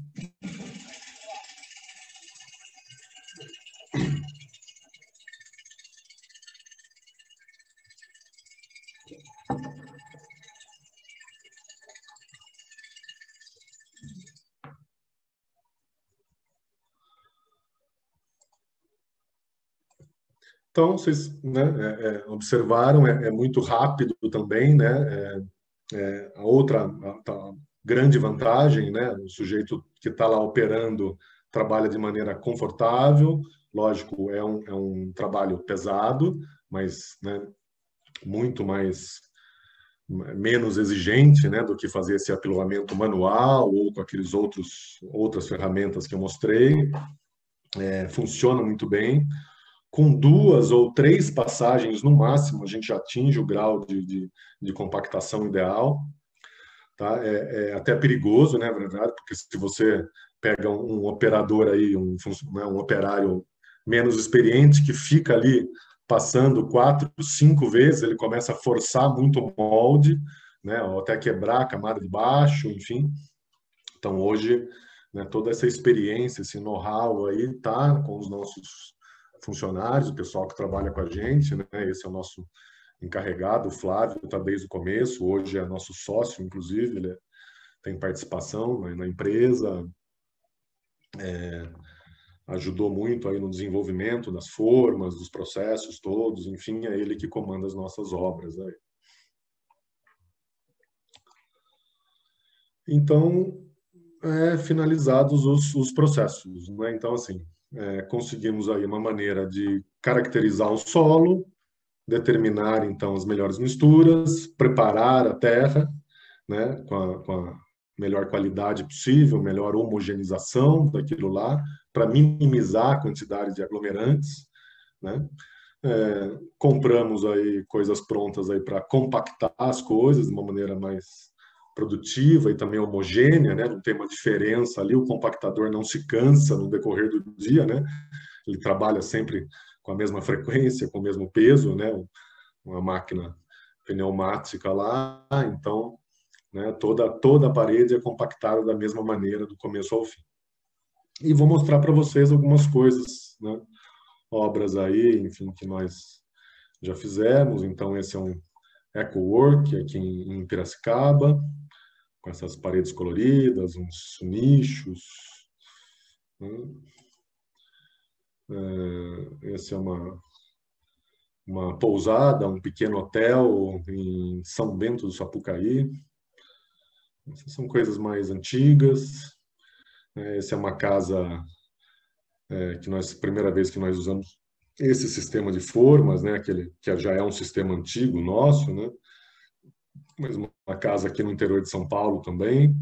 Então, vocês, né, observaram, é muito rápido também, né? A outra grande vantagem, né? O sujeito que está lá operando trabalha de maneira confortável. Lógico, é um trabalho pesado, mas, né, muito menos exigente, né, do que fazer esse apiloamento manual ou com aqueles outras ferramentas que eu mostrei. Funciona muito bem. Com 2 ou 3 passagens, no máximo, a gente atinge o grau de compactação ideal. Tá? É até perigoso, né, na verdade, porque se você pega um operador aí, um operário menos experiente, que fica ali passando 4, 5 vezes, ele começa a forçar muito o molde, né, ou até quebrar a camada de baixo, enfim. Então, hoje, né, toda essa experiência, esse know-how aí está com os nossos funcionários, o pessoal que trabalha com a gente, né? Esse é o nosso encarregado, o Flávio, está desde o começo, hoje é nosso sócio, inclusive, ele tem participação, né, na empresa, ajudou muito aí no desenvolvimento das formas, dos processos todos, enfim, é ele que comanda as nossas obras aí. Então, finalizados os processos, né? Então, assim, conseguimos aí uma maneira de caracterizar o solo, determinar, então, as melhores misturas, preparar a terra, né, com a melhor qualidade possível, melhor homogeneização daquilo lá, para minimizar a quantidade de aglomerantes, né? Compramos aí coisas prontas aí para compactar as coisas de uma maneira mais produtiva e também homogênea, né? Não tem uma diferença ali, o compactador não se cansa no decorrer do dia, né? Ele trabalha sempre com a mesma frequência, com o mesmo peso, né? Uma máquina pneumática lá, então, né, toda a parede é compactada da mesma maneira do começo ao fim. E vou mostrar para vocês algumas coisas, né, obras aí, enfim, que nós já fizemos. Então, esse é um eco-work aqui em Piracicaba, com essas paredes coloridas, uns nichos. Né? Esse é uma pousada, um pequeno hotel em São Bento do Sapucaí. Essas são coisas mais antigas. Essa é uma casa primeira vez que nós usamos esse sistema de formas, né? Aquele que já é um sistema antigo nosso, né? Mas uma casa aqui no interior de São Paulo também.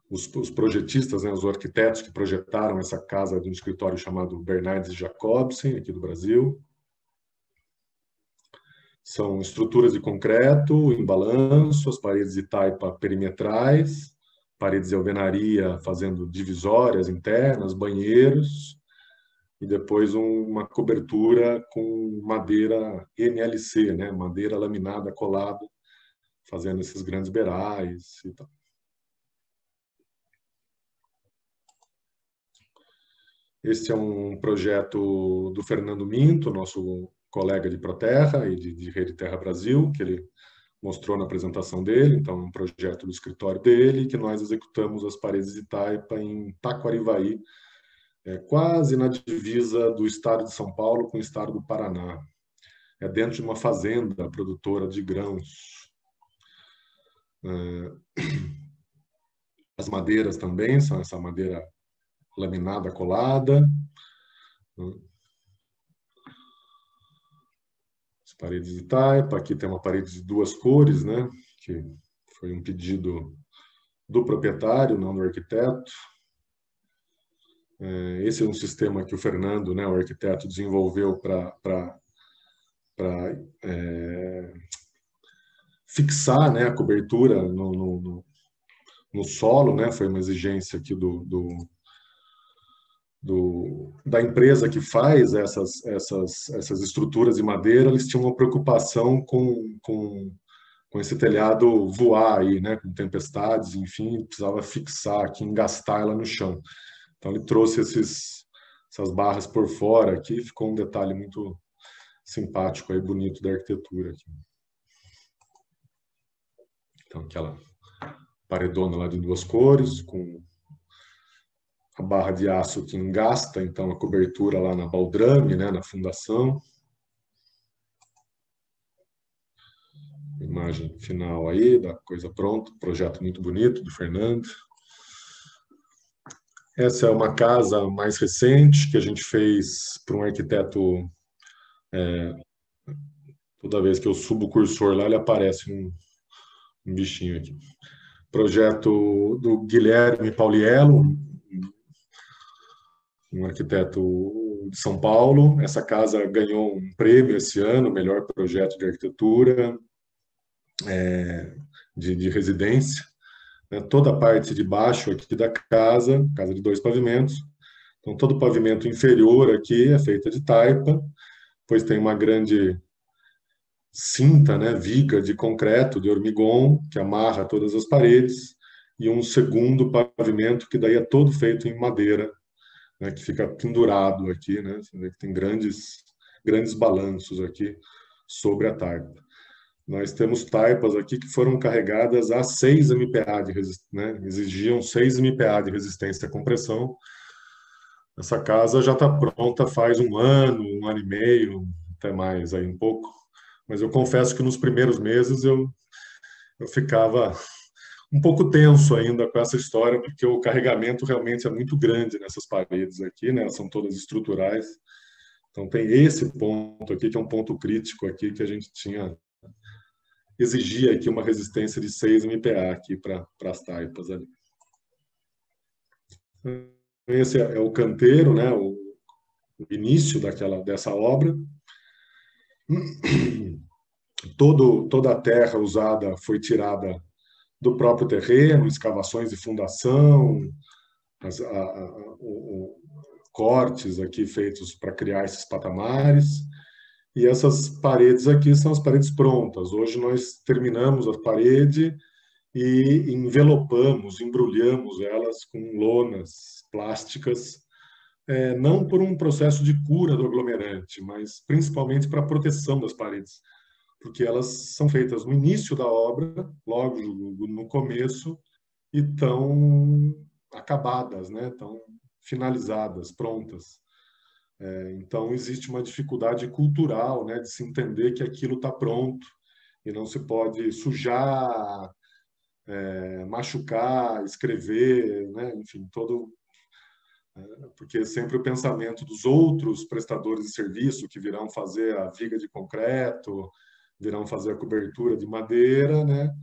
Os projetistas, né, os arquitetos que projetaram essa casa de um escritório chamado Bernardes Jacobsen, aqui do Brasil. São estruturas de concreto em balanço, as paredes de taipa perimetrais, paredes de alvenaria fazendo divisórias internas, banheiros, e depois uma cobertura com madeira MLC, né, madeira laminada colada, fazendo esses grandes beirais e tal. Este é um projeto do Fernando Minto, nosso colega de Proterra e de Rede Terra Brasil, que ele mostrou na apresentação dele. Então, um projeto do escritório dele, que nós executamos as paredes de taipa em Taquarivaí, quase na divisa do estado de São Paulo com o estado do Paraná. É dentro de uma fazenda produtora de grãos. As madeiras também são essa madeira laminada colada. As paredes de taipa. Aqui tem uma parede de duas cores, né? Que foi um pedido do proprietário, não do arquiteto. Esse é um sistema que o Fernando, né, o arquiteto, desenvolveu para fixar, né, a cobertura no solo, né? Foi uma exigência aqui da empresa que faz essas estruturas de madeira. Eles tinham uma preocupação com esse telhado voar aí, né, com tempestades, enfim, precisava fixar aqui, engastar ela no chão. Então ele trouxe essas barras por fora aqui, ficou um detalhe muito simpático aí, bonito da arquitetura aqui. Então aquela paredona lá de duas cores, com a barra de aço que engasta, então a cobertura lá na baldrame, né, na fundação. Imagem final aí da coisa pronta, projeto muito bonito do Fernando. Essa é uma casa mais recente que a gente fez para um arquiteto. Toda vez que eu subo o cursor lá, ele aparece um bichinho aqui. Projeto do Guilherme Pauliello, um arquiteto de São Paulo. Essa casa ganhou um prêmio esse ano, melhor projeto de arquitetura de residência. Toda a parte de baixo aqui da casa de 2 pavimentos. Então, todo o pavimento inferior aqui é feita de taipa, pois tem uma grande cinta, né, viga de concreto, de hormigão, que amarra todas as paredes, e um segundo pavimento que daí é todo feito em madeira, né, que fica pendurado aqui, né? Você vê que tem grandes balanços aqui sobre a taipa. Nós temos taipas aqui que foram carregadas a 6 MPa de resistência, né? Exigiam 6 MPa de resistência à compressão. Essa casa já está pronta faz um ano e meio, até mais aí um pouco. Mas eu confesso que nos primeiros meses eu ficava um pouco tenso ainda com essa história, porque o carregamento realmente é muito grande nessas paredes aqui, né? Elas são todas estruturais. Então tem esse ponto aqui, que é um ponto crítico aqui, que a gente tinha exigia aqui uma resistência de 6 MPa aqui para as taipas ali. Esse é o canteiro, né, o início dessa obra. Toda a terra usada foi tirada do próprio terreno, escavações de fundação, cortes aqui feitos para criar esses patamares. E essas paredes aqui são as paredes prontas. Hoje nós terminamos a parede e envelopamos, embrulhamos elas com lonas plásticas, não por um processo de cura do aglomerante, mas principalmente para a proteção das paredes, porque elas são feitas no início da obra, logo no começo, e estão acabadas, né? Estão finalizadas, prontas. Então, existe uma dificuldade cultural, né, de se entender que aquilo está pronto e não se pode sujar, machucar, escrever, né? Enfim, porque sempre o pensamento dos outros prestadores de serviço que virão fazer a viga de concreto, virão fazer a cobertura de madeira, né?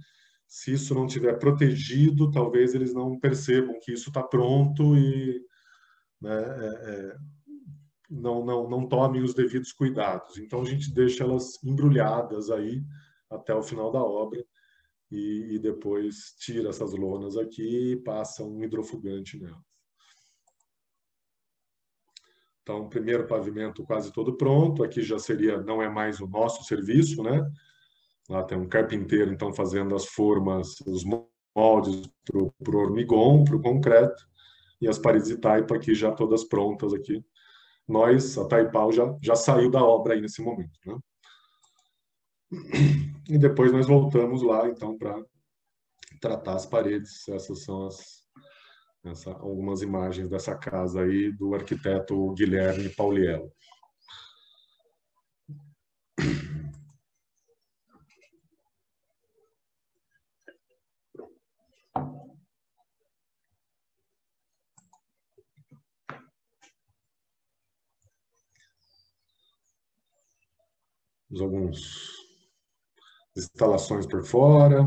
Se isso não estiver protegido, talvez eles não percebam que isso está pronto e, né, não tomem os devidos cuidados. Então, a gente deixa elas embrulhadas aí até o final da obra e depois tira essas lonas aqui e passa um hidrofugante nelas. Então, o primeiro pavimento quase todo pronto. Aqui já não é mais o nosso serviço, né? Lá tem um carpinteiro, então, fazendo as formas, os moldes para o hormigão, para o concreto, e as paredes de taipa aqui já todas prontas aqui. A Taipau já saiu da obra aí nesse momento, né? E depois nós voltamos lá, então, para tratar as paredes. Essas são algumas imagens dessa casa aí do arquiteto Guilherme Pauliello. Algumas instalações por fora.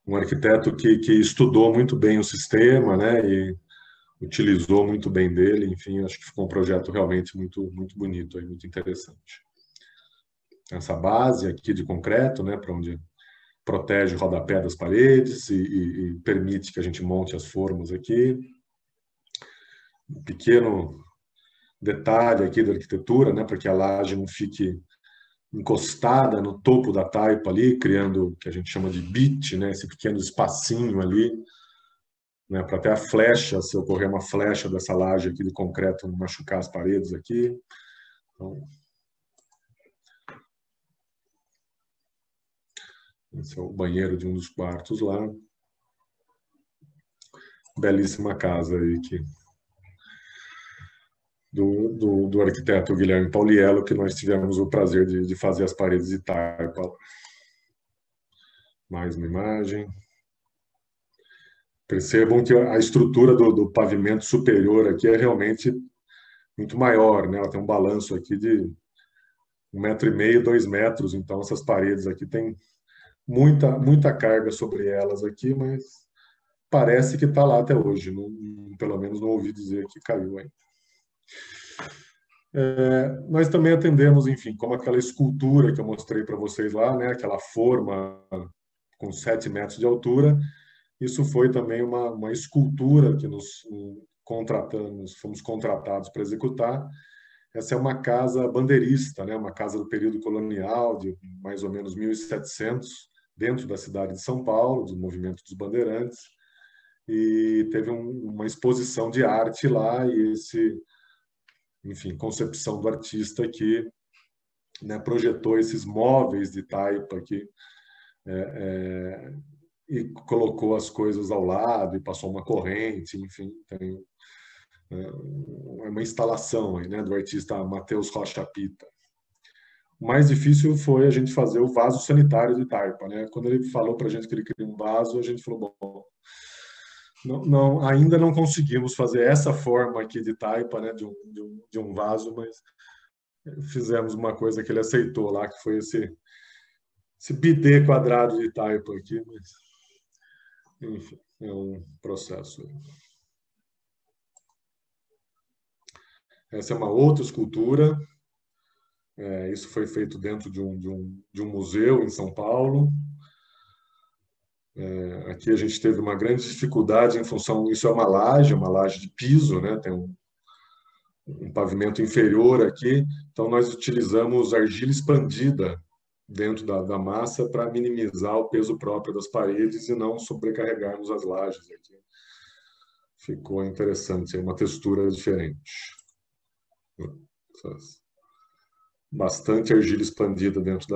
Um arquiteto que estudou muito bem o sistema, né, e utilizou muito bem dele. Enfim, acho que ficou um projeto realmente muito, muito bonito, aí, muito interessante. Essa base aqui de concreto, né, para onde protege o rodapé das paredes e permite que a gente monte as formas aqui. Um pequeno detalhe aqui da arquitetura, né, para que a laje não fique encostada no topo da taipa ali, criando o que a gente chama de bit, né, esse pequeno espacinho ali, né, para até a flecha, se ocorrer uma flecha dessa laje aqui de concreto, não machucar as paredes aqui. Então, esse é o banheiro de um dos quartos lá. Belíssima casa aí do arquiteto Guilherme Pauliello, que nós tivemos o prazer de fazer as paredes de taipa. Mais uma imagem. Percebam que a estrutura do pavimento superior aqui é realmente muito maior, né? Ela tem um balanço aqui de 1,5 m, 2 metros, então essas paredes aqui têm muita carga sobre elas aqui, mas parece que está lá até hoje. Pelo menos não ouvi dizer que caiu ainda. Nós também atendemos, enfim, como aquela escultura que eu mostrei para vocês lá, né? Aquela forma com 7 metros de altura. Isso foi também uma escultura que fomos contratados para executar. Essa é uma casa bandeirista, né? Uma casa do período colonial, de mais ou menos 1700, dentro da cidade de São Paulo, do movimento dos bandeirantes. E teve uma exposição de arte lá e enfim, concepção do artista que, né, projetou esses móveis de taipa aqui e colocou as coisas ao lado e passou uma corrente, enfim, tem uma instalação aí, né, do artista Matheus Rocha Pita. O mais difícil foi a gente fazer o vaso sanitário de taipa, né? Quando ele falou para a gente que ele queria um vaso, a gente falou, bom, ainda não conseguimos fazer essa forma aqui de taipa, né, de um vaso, mas fizemos uma coisa que ele aceitou lá, que foi esse bidê quadrado de taipa aqui, mas, enfim, é um processo. Essa é uma outra escultura. Isso foi feito dentro de um museu em São Paulo. Aqui a gente teve uma grande dificuldade em função... Isso é uma laje de piso, né? Tem um pavimento inferior aqui. Então, nós utilizamos argila expandida dentro da massa para minimizar o peso próprio das paredes e não sobrecarregarmos as lajes aqui. Ficou interessante, é uma textura diferente. Bastante argila expandida dentro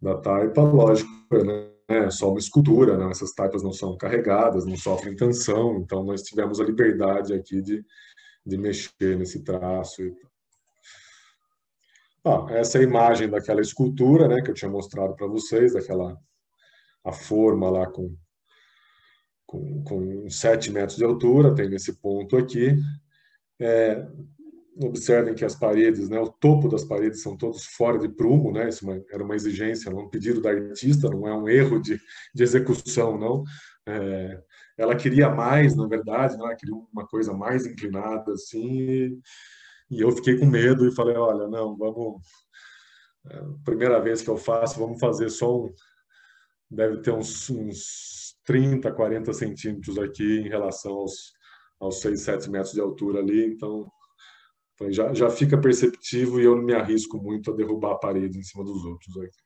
da taipa, lógico, né? É só uma escultura, né? Essas taipas não são carregadas, não sofrem tensão, então nós tivemos a liberdade aqui de mexer nesse traço. Essa é a imagem daquela escultura, né, que eu tinha mostrado para vocês, a forma lá com 7 metros de altura, tem nesse ponto aqui. Observem que as paredes, né, o topo das paredes são todos fora de prumo, né? Isso era uma exigência, um pedido da artista, não é um erro de execução, não. Ela queria mais, na verdade, né? Ela queria uma coisa mais inclinada, assim, e eu fiquei com medo e falei, olha, não, vamos... primeira vez que eu faço, vamos fazer só deve ter uns 30, 40 centímetros aqui em relação aos 6, 7 metros de altura ali, então já fica perceptivo e eu não me arrisco muito a derrubar a parede em cima dos outros aqui.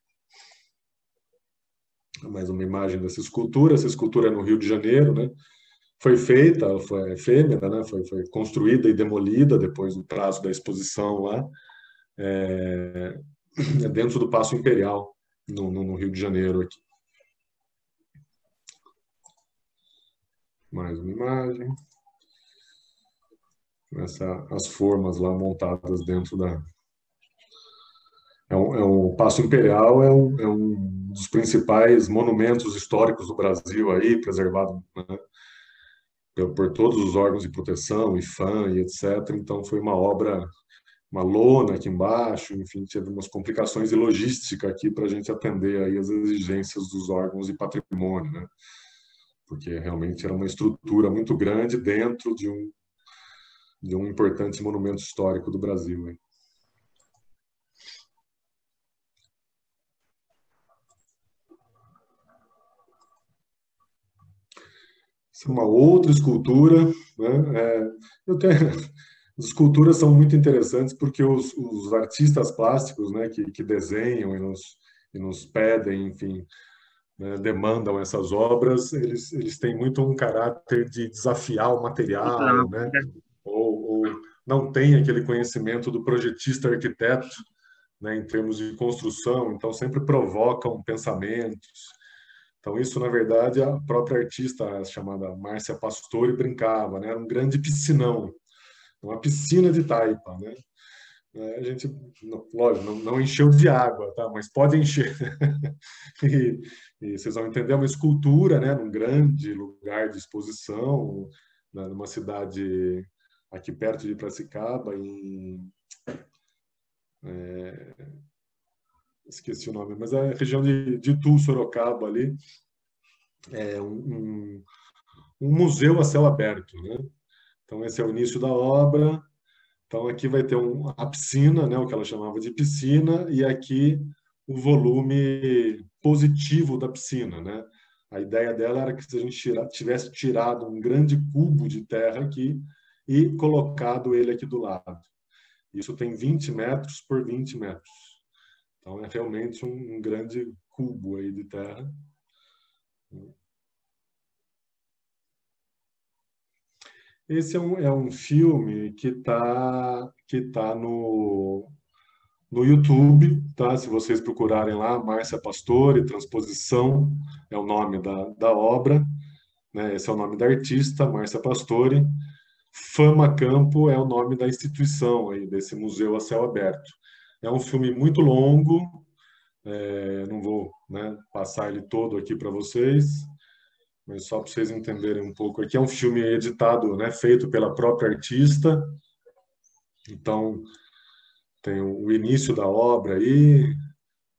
Mais uma imagem dessa escultura. Essa escultura é no Rio de Janeiro, né? Foi feita, ela foi efêmera, né? Foi construída e demolida depois do prazo da exposição lá, dentro do Paço Imperial, no Rio de Janeiro aqui. Mais uma imagem. As formas lá montadas dentro o Paço Imperial é um dos principais monumentos históricos do Brasil aí, preservado, né, por todos os órgãos de proteção, IPHAN e etc. Então foi uma obra, uma lona aqui embaixo, enfim, teve umas complicações de logística aqui para a gente atender aí as exigências dos órgãos de patrimônio, né? Porque realmente era uma estrutura muito grande dentro de um importante monumento histórico do Brasil. Hein? Essa é uma outra escultura. Né? As esculturas são muito interessantes porque os artistas plásticos, né, que desenham e nos pedem, enfim, né, demandam essas obras, eles têm muito um caráter de desafiar o material, né? Ou não tem aquele conhecimento do projetista arquiteto, né, em termos de construção, então sempre provocam pensamentos. Então isso, na verdade, a própria artista chamada Márcia Pastore brincava, né? Era um grande piscinão, uma piscina de taipa, né? A gente, lógico, não encheu de água, tá? Mas pode encher. e vocês vão entender, é uma escultura, né? Num grande lugar de exposição, né? Numa cidade aqui perto de Piracicaba, esqueci o nome, mas é a região de Itu, Sorocaba ali, é um museu a céu aberto, né? Então esse é o início da obra. Então aqui vai ter a piscina, né, o que ela chamava de piscina, e aqui o volume positivo da piscina, né? A ideia dela era que se a gente tivesse tirado um grande cubo de terra aqui e colocado ele aqui do lado. Isso tem 20 metros por 20 metros. Então é realmente um grande cubo aí de terra. Esse é um filme que tá no YouTube, tá? Se vocês procurarem lá, Márcia Pastore, Transposição, é o nome da obra, né? Esse é o nome da artista, Márcia Pastore. Fama Campo é o nome da instituição aí, desse museu a céu aberto. É um filme muito longo, não vou, né, passar ele todo aqui para vocês, mas só para vocês entenderem um pouco. Aqui é um filme editado, né, feito pela própria artista. Então, tem o início da obra aí,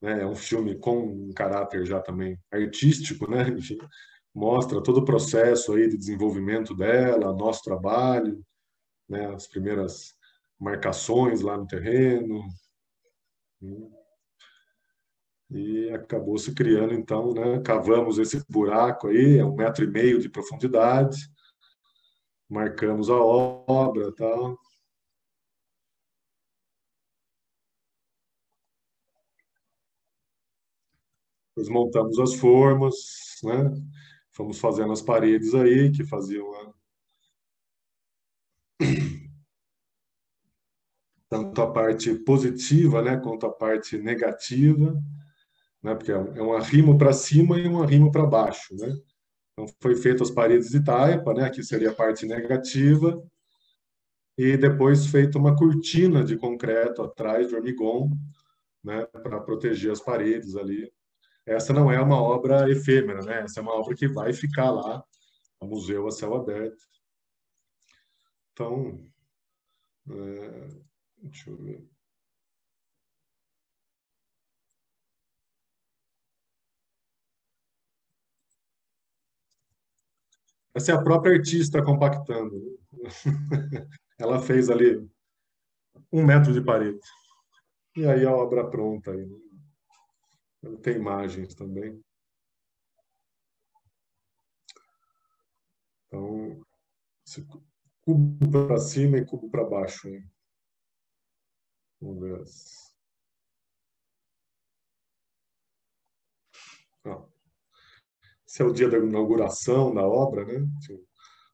né? É um filme com um caráter já também artístico, né? Enfim, mostra todo o processo aí de desenvolvimento dela, nosso trabalho, né? As primeiras marcações lá no terreno. E acabou se criando, então, né? Cavamos esse buraco aí, é 1,5 metro de profundidade, marcamos a obra, tal. Depois montamos as formas, né? Fomos fazendo as paredes aí, que faziam tanto a parte positiva, né, quanto a parte negativa, né? Porque é um arrimo para cima e um arrimo para baixo, né? Então foi feito as paredes de taipa, né? Que seria a parte negativa, e depois feita uma cortina de concreto atrás de hormigom, né, para proteger as paredes ali. Essa não é uma obra efêmera, né? Essa é uma obra que vai ficar lá, no museu a céu aberto. Então, deixa eu ver. Essa é a própria artista compactando. Ela fez ali 1 metro de parede. E aí a obra pronta. Aí, né? Tem imagens também. Então, cubo para cima e cubo para baixo. Hein? Vamos ver. Ah, esse é o dia da inauguração da obra, né? Tinha um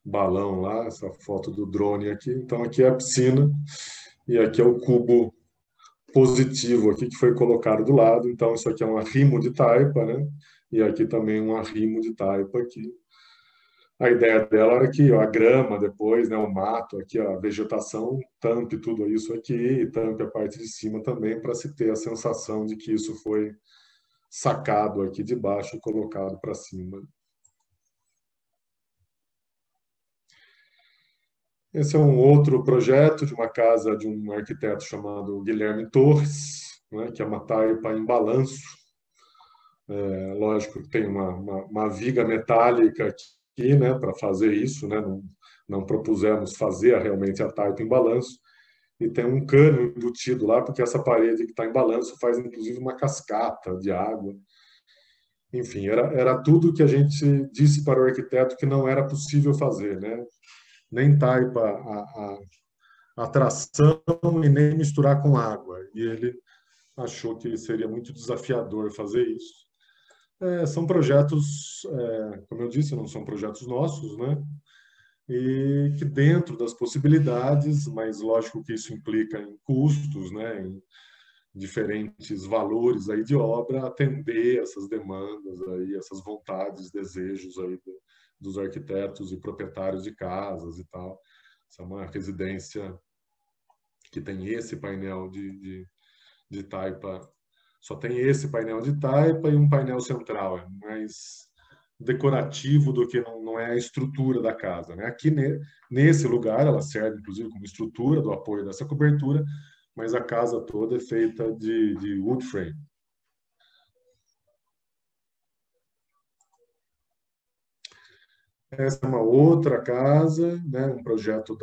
balão lá, essa foto do drone aqui. Então, aqui é a piscina e aqui é o cubo positivo aqui que foi colocado do lado. Então, isso aqui é um arrimo de taipa, né? E aqui também um arrimo de taipa aqui. A ideia dela era que ó, a grama depois, né, o mato aqui, a vegetação, tampe tudo isso aqui e tampe a parte de cima também para se ter a sensação de que isso foi sacado aqui de baixo e colocado para cima. Esse é um outro projeto de uma casa de um arquiteto chamado Guilherme Torres, né, que é uma taipa em balanço. Lógico que tem uma viga metálica aqui, né, para fazer isso, né, não propusemos fazer realmente a taipa em balanço, e tem um cano embutido lá, porque essa parede que está em balanço faz inclusive uma cascata de água. Enfim, era tudo que a gente disse para o arquiteto que não era possível fazer, né? Nem taipa a tração e nem misturar com água. E ele achou que seria muito desafiador fazer isso. São projetos, como eu disse, não são projetos nossos, né? E que dentro das possibilidades, mas lógico que isso implica em custos, né? Em diferentes valores aí de obra, atender essas demandas aí, essas vontades, desejos aí dos arquitetos e proprietários de casas e tal. Essa é uma residência que tem esse painel de taipa, só tem esse painel de taipa e um painel central, é mais decorativo do que não é a estrutura da casa, né? Aqui nesse lugar ela serve inclusive como estrutura do apoio dessa cobertura, mas a casa toda é feita de wood frame. Essa é uma outra casa, né? Um projeto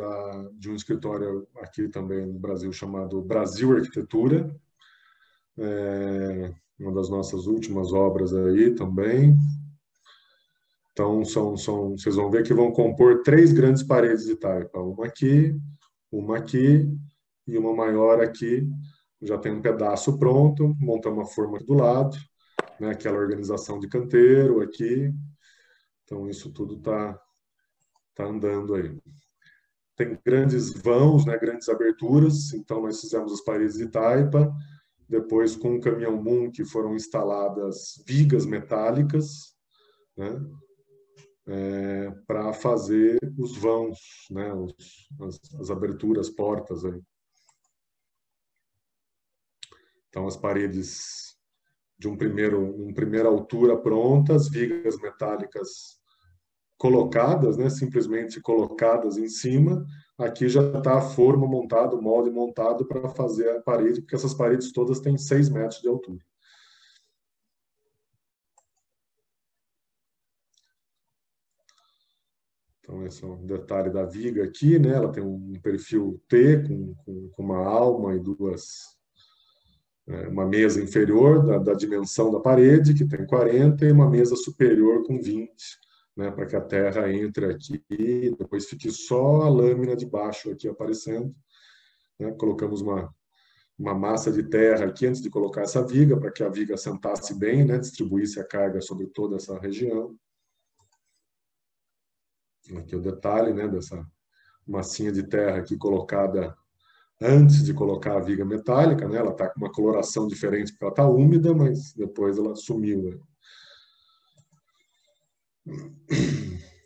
de um escritório aqui também no Brasil chamado Brasil Arquitetura, uma das nossas últimas obras aí também. Então, vocês vão ver que vão compor 3 grandes paredes de taipa, uma aqui e uma maior aqui. Já tem um pedaço pronto, montar uma forma do lado, né? Aquela organização de canteiro aqui. Então, isso tudo tá andando aí. Tem grandes vãos, né? Grandes aberturas. Então, nós fizemos as paredes de taipa. Depois, com o caminhão Moon, que foram instaladas vigas metálicas, né? Para fazer os vãos, né? As aberturas, portas aí. Então, as paredes de uma primeira altura prontas, vigas metálicas colocadas, né, simplesmente colocadas em cima. Aqui já está a forma montada, o molde montado para fazer a parede, porque essas paredes todas têm 6 metros de altura. Então, esse é um detalhe da viga aqui, né? Ela tem um perfil T com uma alma e uma mesa inferior da dimensão da parede, que tem 40, e uma mesa superior com 20, né? Para que a terra entre aqui e depois fique só a lâmina de baixo aqui aparecendo, né? Colocamos uma massa de terra aqui antes de colocar essa viga, para que a viga assentasse bem, né? Distribuísse a carga sobre toda essa região. Aqui o detalhe, né, dessa massinha de terra aqui colocada antes de colocar a viga metálica, né? Ela está com uma coloração diferente porque ela está úmida, mas depois ela sumiu, né?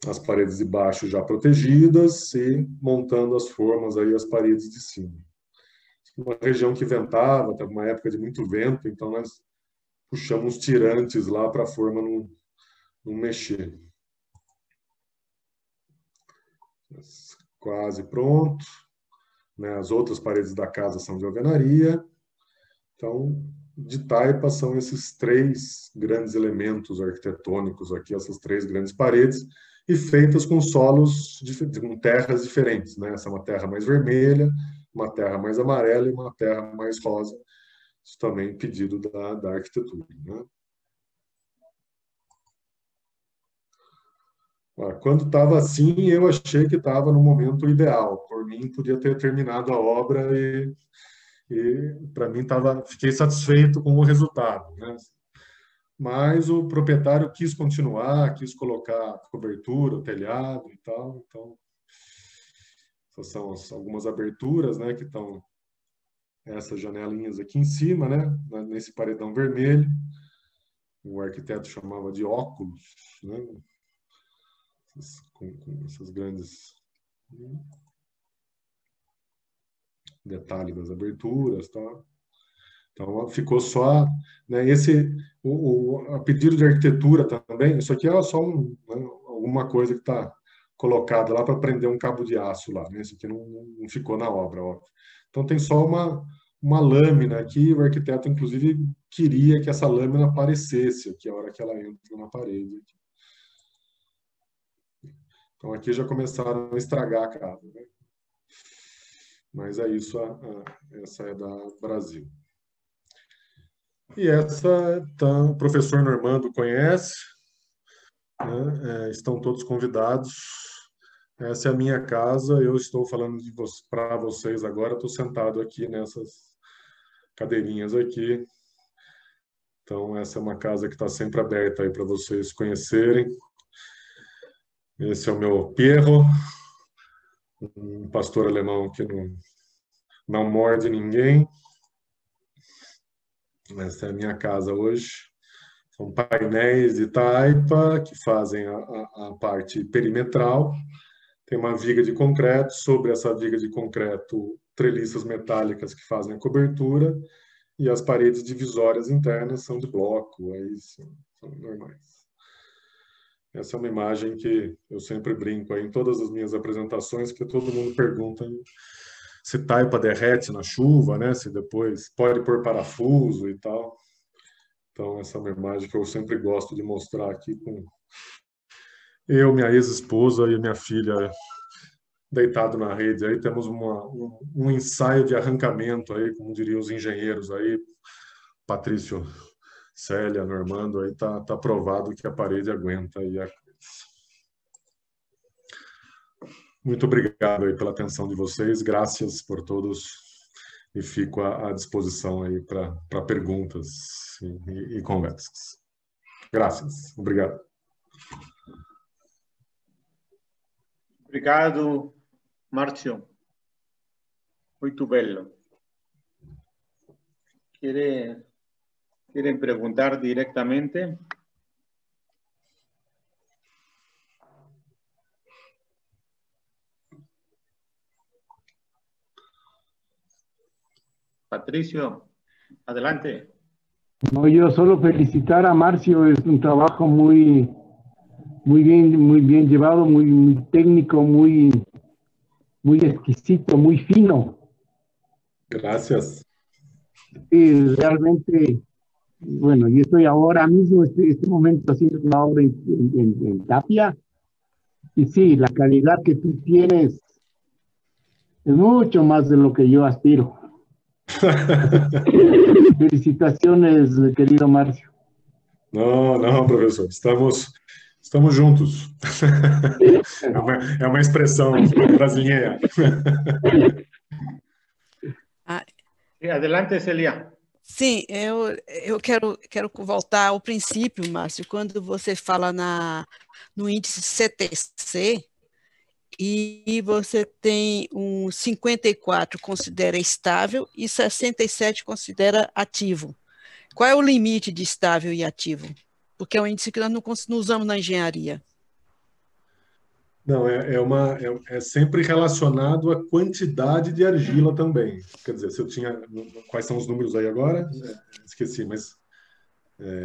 As paredes de baixo já protegidas e montando as formas aí, as paredes de cima. Uma região que ventava, estava uma época de muito vento, então nós puxamos tirantes lá para a forma não mexer. Quase pronto, né? As outras paredes da casa são de alvenaria. Então, de taipa são esses 3 grandes elementos arquitetônicos aqui, essas 3 grandes paredes, e feitas com solos, com terras diferentes, né? Essa é uma terra mais vermelha, uma terra mais amarela e uma terra mais rosa. Isso também pedido da arquitetura, né? Quando estava assim, eu achei que estava no momento ideal. Por mim, podia ter terminado a obra e para mim fiquei satisfeito com o resultado, né? Mas o proprietário quis continuar, quis colocar cobertura, o telhado e tal. Então, essas são algumas aberturas, né, que estão essas janelinhas aqui em cima, né, nesse paredão vermelho. O arquiteto chamava de óculos, né? Com essas grandes detalhes das aberturas, tá? Então ficou só, né, a pedido de arquitetura também. Isso aqui é só alguma coisa que está colocada lá para prender um cabo de aço lá, né? Isso aqui não ficou na obra, óbvio. Então tem só uma lâmina aqui. O arquiteto inclusive queria que essa lâmina aparecesse aqui a hora que ela entra na parede. Então aqui já começaram a estragar a casa, né? Mas é isso, essa é da Brasil. E essa o professor Normando conhece, né? Estão todos convidados. Essa é a minha casa, eu estou falando para vocês agora, estou sentado aqui nessas cadeirinhas aqui. Então essa é uma casa que está sempre aberta aí para vocês conhecerem. Esse é o meu Pierro, um pastor alemão que não morde ninguém. Essa é a minha casa hoje. São painéis de taipa que fazem a parte perimetral. Tem uma viga de concreto. Sobre essa viga de concreto, treliças metálicas que fazem a cobertura. E as paredes divisórias internas são de bloco. Aí são normais. Essa é uma imagem que eu sempre brinco aí em todas as minhas apresentações, que todo mundo pergunta se taipa derrete na chuva, né? Se depois pode pôr parafuso e tal. Então, essa é uma imagem que eu sempre gosto de mostrar aqui com eu, minha ex-esposa e minha filha deitado na rede. Aí temos um ensaio de arrancamento aí, como diriam os engenheiros aí, Patrício, Célia, Normando, aí tá provado que a parede aguenta aí a coisa. Muito obrigado aí pela atenção de vocês, graças por todos e fico à disposição aí para perguntas e conversas. Graças, obrigado. Obrigado, Márcio. Muito belo. ¿Quieren preguntar directamente? Patricio, adelante. No, yo solo felicitar a Márcio, es un trabajo muy muy bien llevado, muy técnico, muy exquisito, muy fino. Gracias. Y realmente, bueno, yo estoy ahora mismo, este momento haciendo una obra en Tapia, y sí, la calidad que tú tienes es mucho más de lo que yo aspiro. Felicitaciones, querido Marcio. Não, não, professor, estamos juntos. É uma expressão brasileira. Ah, adelante, Celia. Sim, eu quero voltar ao princípio, Márcio, quando você fala no índice CTC, e você tem um 54 considera estável e 67 considera ativo. Qual é o limite de estável e ativo? Porque é um índice que nós não usamos na engenharia. Não, é sempre relacionado à quantidade de argila também. Quer dizer, se eu tinha... Quais são os números aí agora? Esqueci, mas...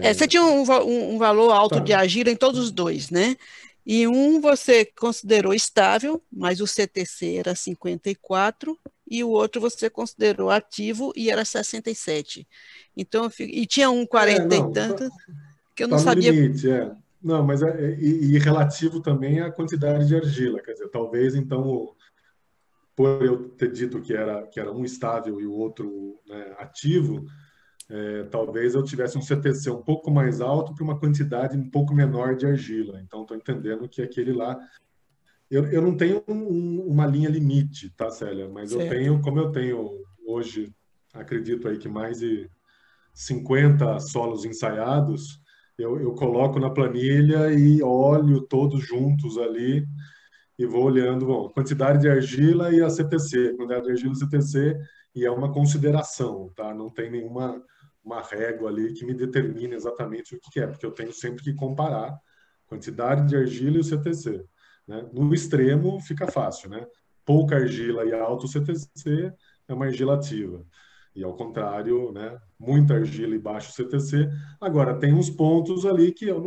Você tinha um valor alto de argila em todos os dois, né? E um você considerou estável, mas o CTC era 54, e o outro você considerou ativo e era 67. Então, e tinha um 40 e tanto, que eu não sabia... no limite, Não, mas e relativo também à quantidade de argila. Quer dizer, talvez, então, por eu ter dito que era um estável e o outro, né, ativo, talvez eu tivesse um CTC um pouco mais alto para uma quantidade um pouco menor de argila. Então, estou entendendo que aquele lá... Eu não tenho uma linha limite, tá, Célia? Mas certo. Como eu tenho hoje, acredito aí que mais de 50 solos ensaiados, eu coloco na planilha e olho todos juntos ali e vou olhando, bom, quantidade de argila e a CTC, quantidade de argila e CTC, e é uma consideração, tá? Não tem nenhuma régua ali que me determine exatamente o que é, porque eu tenho sempre que comparar quantidade de argila e o CTC, né? No extremo fica fácil, né? Pouca argila e alto CTC é uma argila ativa. E ao contrário, né, muita argila e baixo CTC. Agora, tem uns pontos ali que eu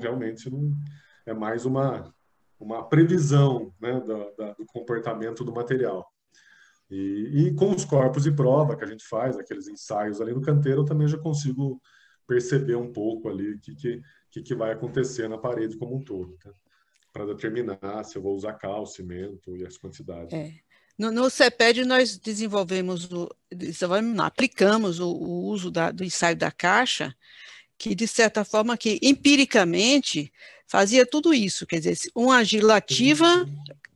realmente não... É mais uma previsão, né, do comportamento do material. E com os corpos de prova que a gente faz, aqueles ensaios ali no canteiro, eu também já consigo perceber um pouco ali o que vai acontecer na parede como um todo, tá? Para determinar se eu vou usar cal, cimento e as quantidades. No CEPED, nós aplicamos o uso do ensaio da caixa, que, de certa forma, que empiricamente fazia tudo isso. Quer dizer, uma argila ativa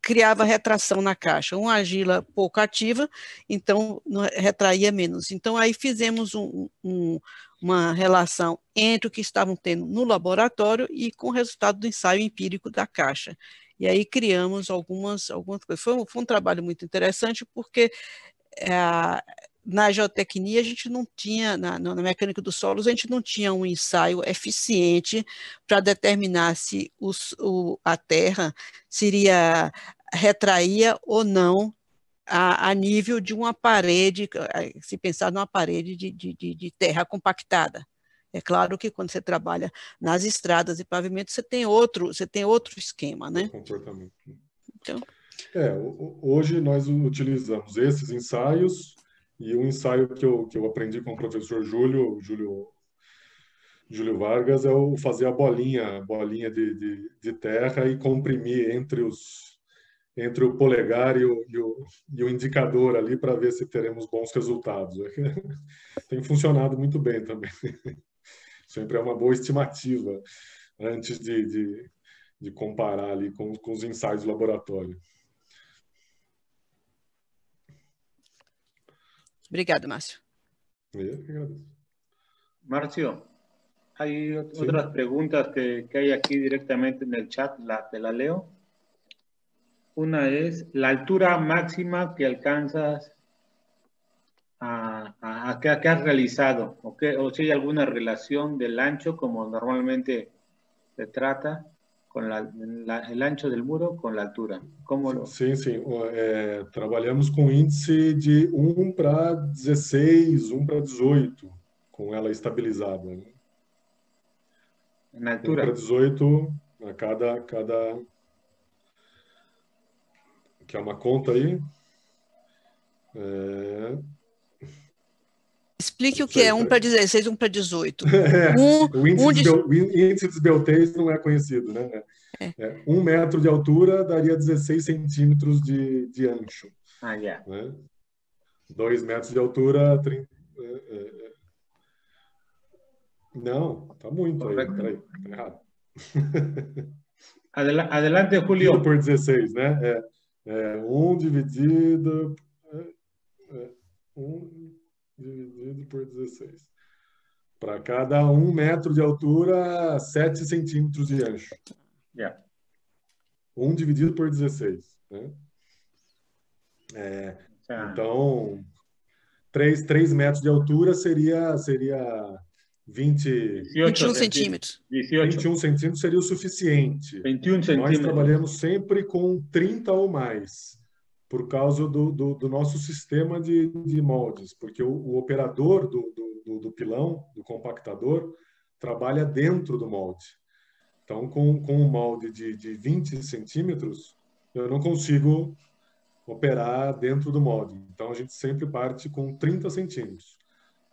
criava retração na caixa, uma argila pouco ativa, então retraía menos. Então, aí fizemos uma relação entre o que estavam tendo no laboratório e com o resultado do ensaio empírico da caixa. E aí criamos algumas coisas. Foi um trabalho muito interessante, porque na geotecnia a gente não tinha, na mecânica dos solos, a gente não tinha um ensaio eficiente para determinar se a terra retraía ou não a nível de uma parede, se pensar numa parede de terra compactada. É claro que quando você trabalha nas estradas e pavimentos, você tem outro esquema, né? Comportamento. Então... hoje nós utilizamos esses ensaios e um ensaio que eu aprendi com o professor Júlio Vargas é o fazer a bolinha de terra e comprimir entre o polegar e o indicador ali para ver se teremos bons resultados. Tem funcionado muito bem também. Sempre é uma boa estimativa antes de comparar ali com os ensaios de laboratório. Obrigado, Márcio. Eu que agradeço. Márcio, hay otras preguntas que hay aquí directamente en el chat, te la leo. Una es, la altura máxima que alcanzas que has realizado, o si hay alguna relación del ancho, como normalmente se trata, con el ancho del muro con la altura. Sim. Trabalhamos com índice de 1 para 16, 1 para 18, com ela estabilizada. Né? Na altura? 1 para 18 A cada... Que é uma conta aí. Explique o que é 1 para 16, 1 para 18. O índice de esbeltez não é conhecido, né? 1 metro de altura daria 16 centímetros de ancho. Ya. Né? 2 metros de altura... Não, tá muito aí. Peraí, tá errado. Adelante, Dividido Julio. por 16, né? 1 dividido... 1 dividido por 16. Para cada 1 metro de altura, 7 centímetros de ancho. Ya. 1 dividido por 16. Né? Então, 3 metros de altura seria 21 centímetros. 21 centímetros seria o suficiente. 21 Nós centímetros. trabalhamos sempre com 30 ou mais, por causa do nosso sistema de moldes, porque o operador do pilão, do compactador, trabalha dentro do molde. Então, com um molde de 20 centímetros, eu não consigo operar dentro do molde. Então, a gente sempre parte com 30 centímetros.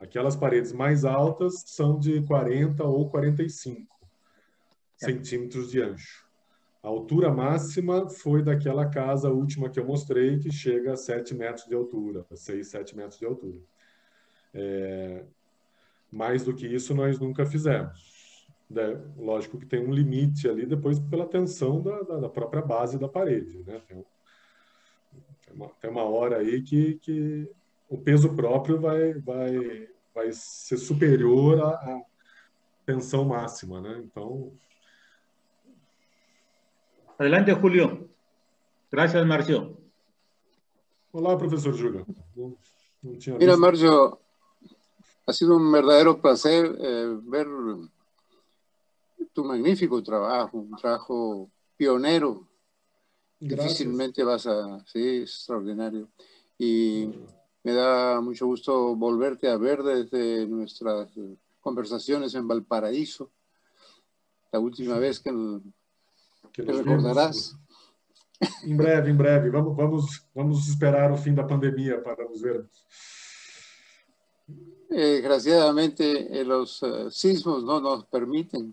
Aquelas paredes mais altas são de 40 ou 45 centímetros de ancho. A altura máxima foi daquela casa última que eu mostrei, que chega a 7 metros de altura, 6, 7 metros de altura. Mais do que isso, nós nunca fizemos. Lógico que tem um limite ali, depois pela tensão da própria base da parede. Né? Tem uma hora aí que o peso próprio vai ser superior à tensão máxima. Né? Então... Adelante, Julio. Gracias, Marcio. Olá, professor Júlio. Não tinha Mira, visto. Marcio, ha sido un verdadero placer ver tu magnífico trabajo, un trabajo pionero. Gracias. Difícilmente vas a... Sí, es extraordinario. Y me da mucho gusto volverte a ver desde nuestras conversaciones en Valparaíso. La última vez que recordarás. Em breve. Vamos esperar o fim da pandemia para nos vermos. Desgraciadamente, los sismos no nos permiten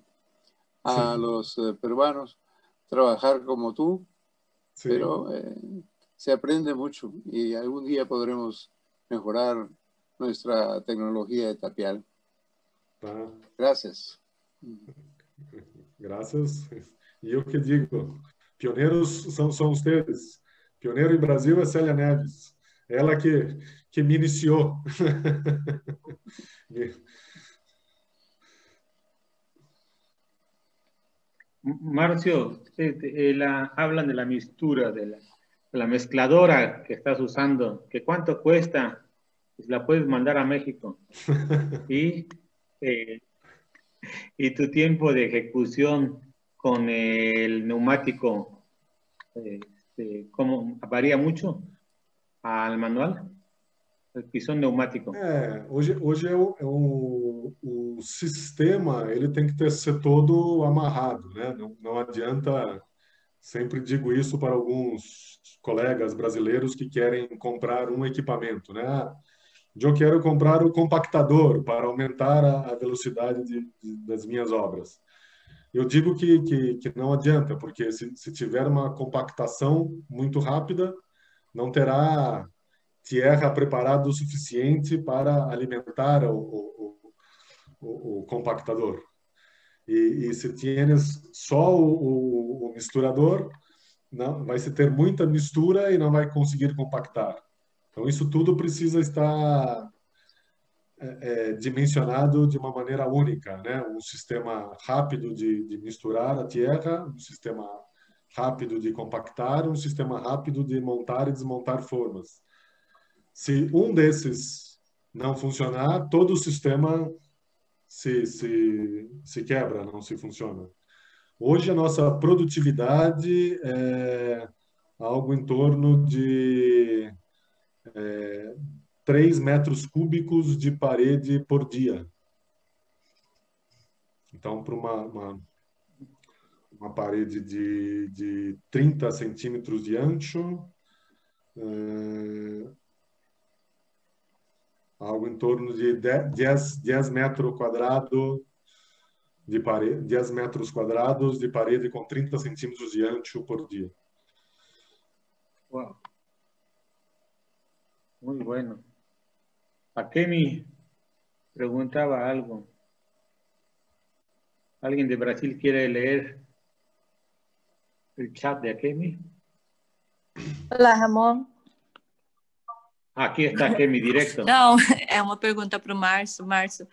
a los peruanos trabajar como tú, Sí. pero se aprende mucho y algún día podremos mejorar nuestra tecnología de tapial. Tá. Gracias. Graças. E eu que digo, pioneiros são vocês. Pioneiro em Brasil é Célia Neves. Ela que me iniciou. Marcio, hablan de la mixtura, de la mezcladora que estás usando, que cuánto cuesta, pues la puedes mandar a México. Y tu tiempo de ejecución con el neumático, ¿cómo varía mucho al manual? El pisón neumático. Hoje o sistema ele tem que ser todo amarrado, né? Não adianta, sempre digo isso para alguns colegas brasileiros que querem comprar um equipamento, né? Eu quero comprar o compactador para aumentar a velocidade das minhas obras. Eu digo que não adianta, porque se tiver uma compactação muito rápida, não terá tierra preparado o suficiente para alimentar o compactador. E se tienes só o misturador, não, vai se ter muita mistura e não vai conseguir compactar. Então, isso tudo precisa estar dimensionado de uma maneira única, né? Um sistema rápido de misturar a tierra, um sistema rápido de compactar, um sistema rápido de montar e desmontar formas. Se um desses não funcionar, todo o sistema se quebra, não se funciona. Hoje, a nossa produtividade é algo em torno de 3 metros cúbicos de parede por dia. Então, para uma parede de 30 centímetros de ancho, algo em torno de 10 metros quadrados de parede, 10 metros quadrados de parede com 30 centímetros de ancho por dia. Wow. Muy bueno. Akemi preguntaba algo. ¿Alguien de Brasil quiere leer el chat de Akemi? Olá, Ramon. Aqui está Akemi direto. Não, é uma pergunta para o Márcio. Márcio,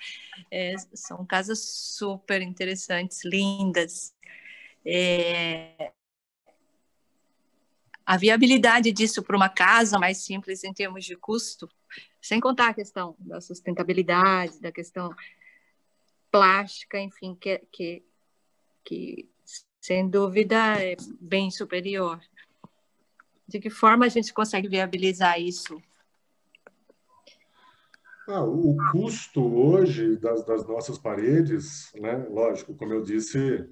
são casas super interessantes, lindas. A viabilidade disso para uma casa mais simples em termos de custo, sem contar a questão da sustentabilidade, da questão plástica, enfim, que sem dúvida é bem superior. De que forma a gente consegue viabilizar isso? O custo hoje das nossas paredes, né, lógico, como eu disse,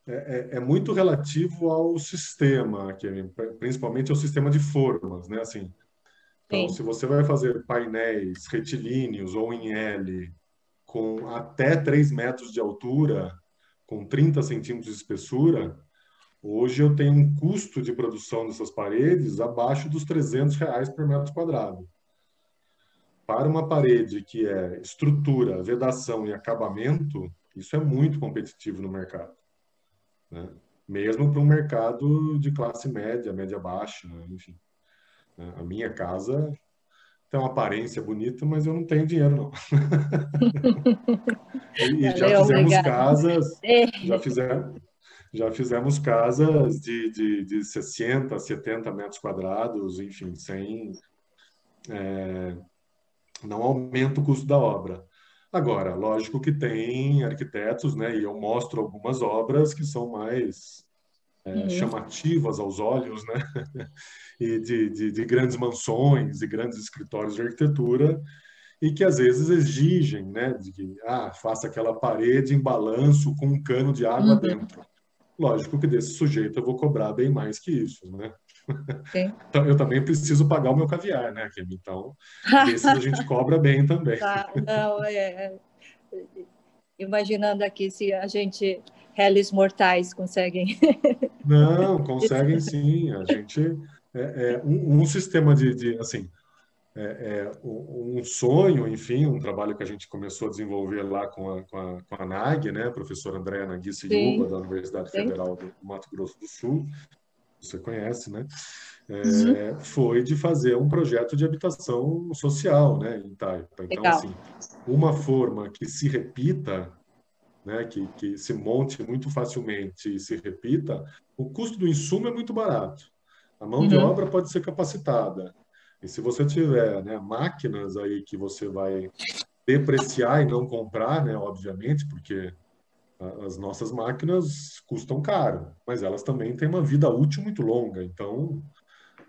é muito relativo ao sistema, principalmente ao sistema de formas, né? Assim, então, se você vai fazer painéis retilíneos ou em L com até 3 metros de altura, com 30 centímetros de espessura, hoje eu tenho um custo de produção dessas paredes abaixo dos R$300 por metro quadrado. Para uma parede que é estrutura, vedação e acabamento, isso é muito competitivo no mercado, né? Mesmo para um mercado de classe média, média baixa, né? Enfim. A minha casa tem uma aparência bonita, mas eu não tenho dinheiro, não. E já fizemos casas, já fizemos casas de 60, 70 metros quadrados, enfim, sem... não aumenta o custo da obra. Agora, lógico que tem arquitetos, né, e eu mostro algumas obras que são mais chamativas aos olhos, né, e de grandes mansões e grandes escritórios de arquitetura, e que às vezes exigem, né, de que faça aquela parede em balanço com um cano de água dentro. Lógico que desse sujeito eu vou cobrar bem mais que isso, né? Então, eu também preciso pagar o meu caviar, né, Kemi? Então, desses a gente cobra bem também. Não, imaginando aqui se a gente, réis mortais, conseguem. Não, conseguem sim. A gente... um sistema assim... um sonho, enfim, um trabalho que a gente começou a desenvolver lá com a NAG, né, a professora Andréa Nagui Silva, da Universidade Federal do Mato Grosso do Sul, você conhece, né? Foi de fazer um projeto de habitação social, né, em Taipa. Então, assim, uma forma que se repita, né, que se monte muito facilmente e se repita, o custo do insumo é muito barato. A mão de obra pode ser capacitada. E se você tiver, né, máquinas aí que você vai depreciar e não comprar, né, obviamente, porque as nossas máquinas custam caro, mas elas também têm uma vida útil muito longa. Então,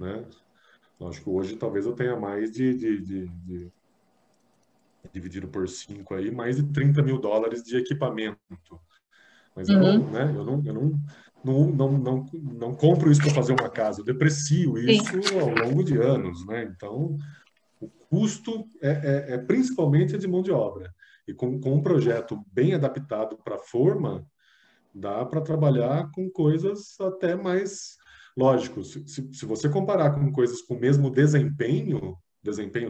né, lógico, hoje talvez eu tenha mais dividido por 5 aí, mais de $30 mil de equipamento. Mas eu não compro isso para fazer uma casa, eu deprecio isso ao longo de anos, né? Então, o custo é principalmente de mão de obra. E com um projeto bem adaptado para a forma, dá para trabalhar com coisas até mais... Lógico, se você comparar com coisas com o mesmo desempenho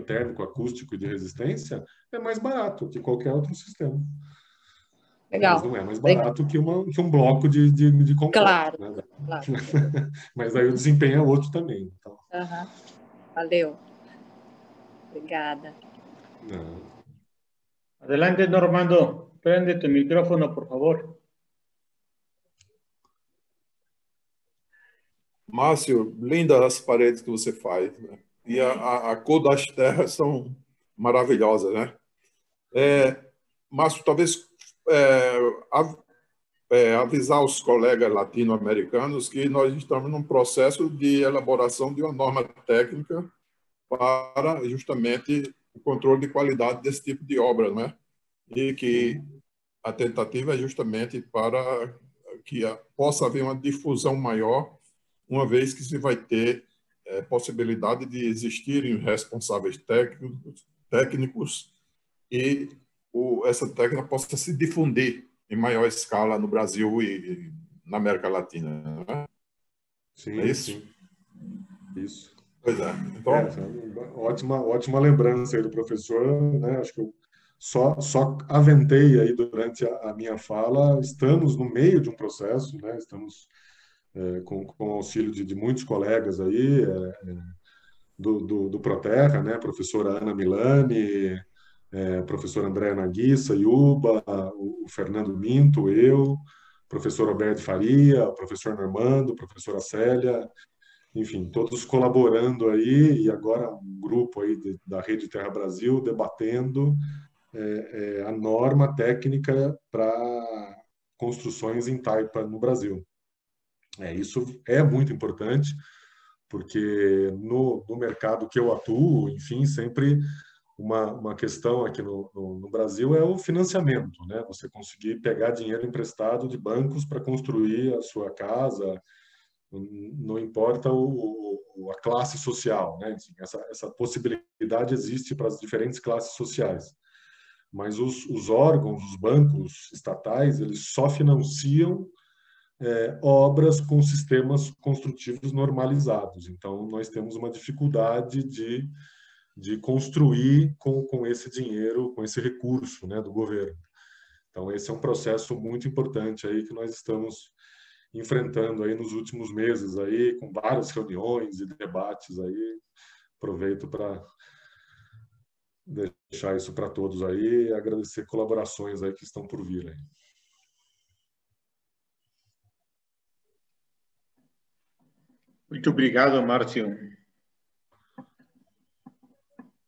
térmico, acústico e de resistência, é mais barato que qualquer outro sistema. Legal. Mas não é mais barato que um bloco de concreto. Claro, né? claro. Mas aí o desempenho é outro também. Então. Valeu. Obrigada. Adelante, Normando. Prende tu micrófono, por favor. Márcio, lindas as paredes que você faz, né? E a cor das terras são maravilhosas, né? Márcio, talvez avisar os colegas latino-americanos que nós estamos num processo de elaboração de uma norma técnica para justamente o controle de qualidade desse tipo de obra, né? E que a tentativa é justamente para que possa haver uma difusão maior, uma vez que se vai ter possibilidade de existirem responsáveis técnicos e essa técnica possa se difundir em maior escala no Brasil e na América Latina. Né? Sim, é isso? Sim. Isso. Pois é. Então, ótima lembrança aí do professor, né? Acho que eu só aventei aí durante a minha fala. Estamos no meio de um processo, né? Estamos com o auxílio de muitos colegas aí, do Proterra, né? Professora Ana Milani, professor André Naguissa, Yuba, o Fernando Minto, eu, professor Alberto Faria, o professor Normando, professora Célia, enfim, todos colaborando aí, e agora um grupo aí da Rede Terra Brasil debatendo a norma técnica para construções em taipa no Brasil. Isso é muito importante, porque no mercado que eu atuo, enfim, sempre uma questão aqui no Brasil é o financiamento, né? Você conseguir pegar dinheiro emprestado de bancos para construir a sua casa, não importa a classe social, né? Essa possibilidade existe para as diferentes classes sociais. Mas os órgãos, os bancos estatais, eles só financiam obras com sistemas construtivos normalizados. Então, nós temos uma dificuldade de construir com esse dinheiro, com esse recurso, né, do governo. Então, esse é um processo muito importante aí que nós estamos enfrentando aí nos últimos meses aí, com várias reuniões e debates aí. Aproveito para deixar isso para todos aí e agradecer colaborações aí que estão por vir aí. Muito obrigado, Márcio.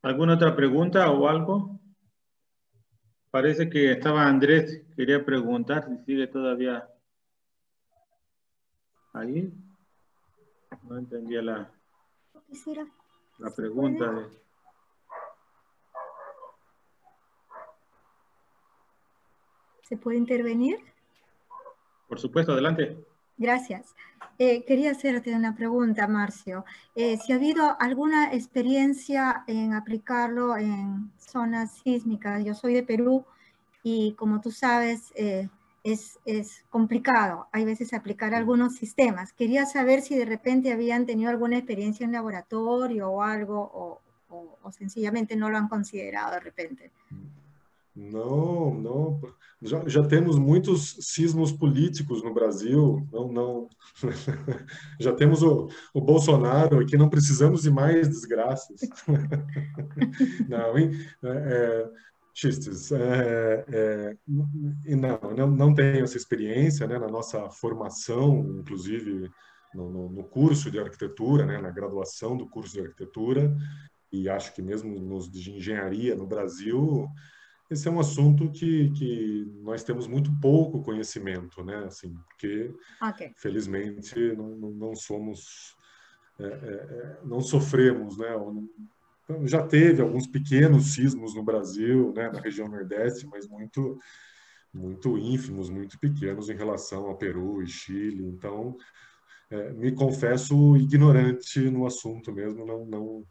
¿Alguna otra pregunta o algo? Parece que estaba Andrés, quería preguntar si sigue todavía ahí. No entendía la pregunta. ¿Se puede intervenir? Por supuesto, adelante. Gracias. Quería hacerte una pregunta, Márcio. Si ha habido alguna experiencia en aplicarlo en zonas sísmicas. Yo soy de Perú y, como tú sabes, es complicado. Hay veces aplicar algunos sistemas. Quería saber si de repente habían tenido alguna experiencia en laboratorio o algo, o sencillamente no lo han considerado de repente. Não. Já temos muitos sismos políticos no Brasil. Não. Já temos o Bolsonaro aqui, não precisamos de mais desgraças. Xistes, não tenho essa experiência, né, na nossa formação, inclusive no curso de arquitetura, né, na graduação do curso de arquitetura, e acho que mesmo nos de engenharia no Brasil. Esse é um assunto que nós temos muito pouco conhecimento, né? Assim, porque, felizmente, não somos, não sofremos, né? Já teve alguns pequenos sismos no Brasil, né? Na região Nordeste, mas muito ínfimos, muito pequenos em relação ao Peru e Chile. Então, me confesso ignorante no assunto mesmo,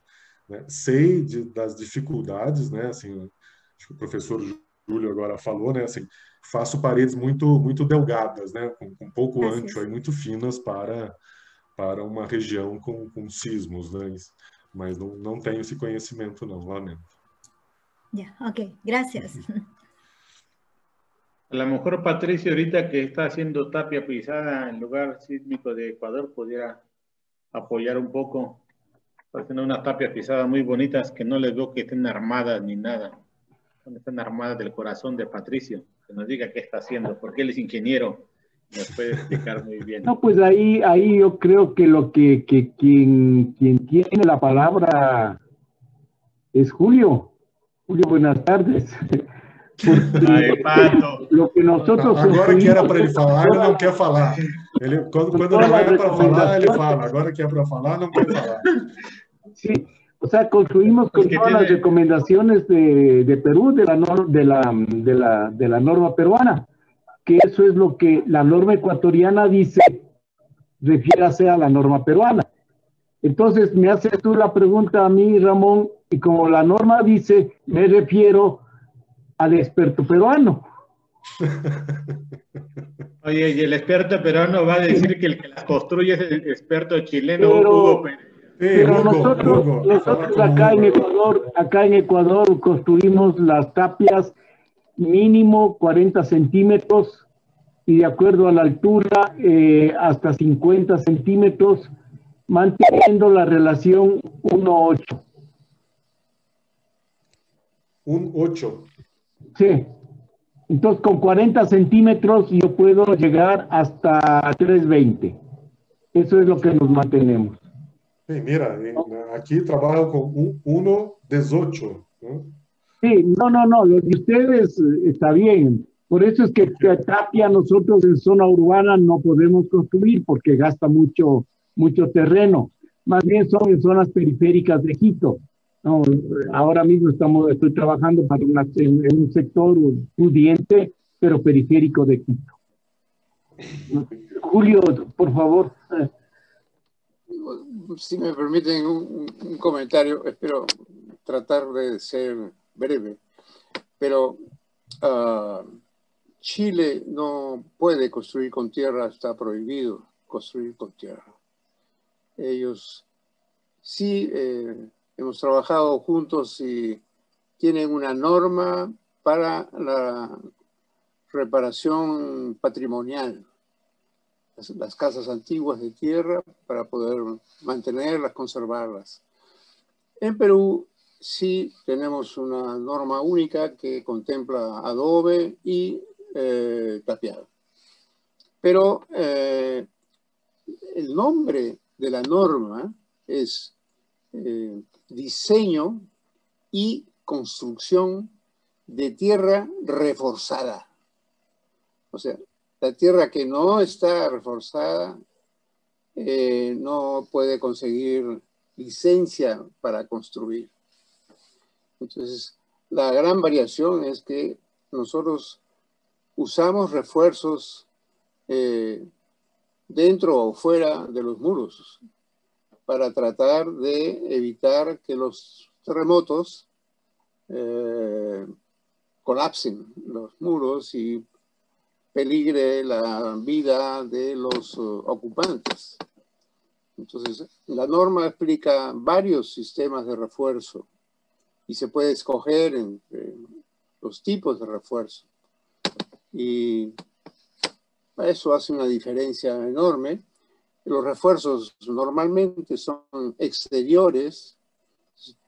né? Sei das dificuldades, né? Assim, acho que o professor Júlio agora falou, né? Assim, faço paredes muito delgadas, né? Com pouco âncho, aí, muito finas para uma região com sismos, né? Mas não tenho esse conhecimento, não, lamento. Ok, gracias. A lo mejor Patricio, ahorita que está haciendo tapia pisada en el lugar sísmico de Ecuador, pudiera apoyar un poco, haciendo unas tapias pisadas muy bonitas que no les veo que estén armadas ni nada. Están armadas del corazón de Patricio, que nos diga qué está haciendo, porque él es ingeniero y nos puede explicar muy bien. No, pues ahí yo creo que quien tiene la palabra es Julio. Julio, buenas tardes. Lo que nosotros agora que era para ele falar, ele não quer falar. Quando não é para falar, ele fala. Agora que é para falar, não quer falar. Sí. O sea, construimos con todas las recomendaciones de Perú, de la norma peruana. que eso es lo que la norma ecuatoriana dice, refiérase a la norma peruana. Entonces me haces tú la pregunta a mí, Ramón, y como la norma dice, me refiero al experto peruano. Oye, y el experto peruano va a decir que el que las construye es el experto chileno Pero, Hugo Pérez. pero nosotros acá en Ecuador construimos las tapias mínimo 40 centímetros y de acuerdo a la altura hasta 50 centímetros, manteniendo la relación 1:8. 1:8. Sí. Entonces, con 40 centímetros yo puedo llegar hasta 3:20. Eso es lo que nos mantenemos. Sí, mira, aquí trabajo con 1:18, ¿no? Sí, no, lo de ustedes está bien. Por eso es que tapia nosotros en zona urbana no podemos construir porque gasta mucho terreno. Más bien son en zonas periféricas de Quito. No, ahora mismo estoy trabajando para en un sector pudiente, pero periférico de Quito. Julio, por favor. Si me permiten un comentario, espero tratar de ser breve, pero Chile no puede construir con tierra, está prohibido construir con tierra. Ellos sí hemos trabajado juntos y tienen una norma para la reparación patrimonial, las casas antiguas de tierra, para poder mantenerlas, conservarlas. En Perú sí tenemos una norma única que contempla adobe y tapiado. Pero el nombre de la norma es diseño y construcción de tierra reforzada. O sea, la tierra que no está reforzada no puede conseguir licencia para construir. Entonces, la gran variación es que nosotros usamos refuerzos dentro o fuera de los muros para tratar de evitar que los terremotos colapsen los muros y peligre la vida de los ocupantes. Entonces, la norma explica varios sistemas de refuerzo y se puede escoger entre los tipos de refuerzo. Y eso hace una diferencia enorme. Los refuerzos normalmente son exteriores,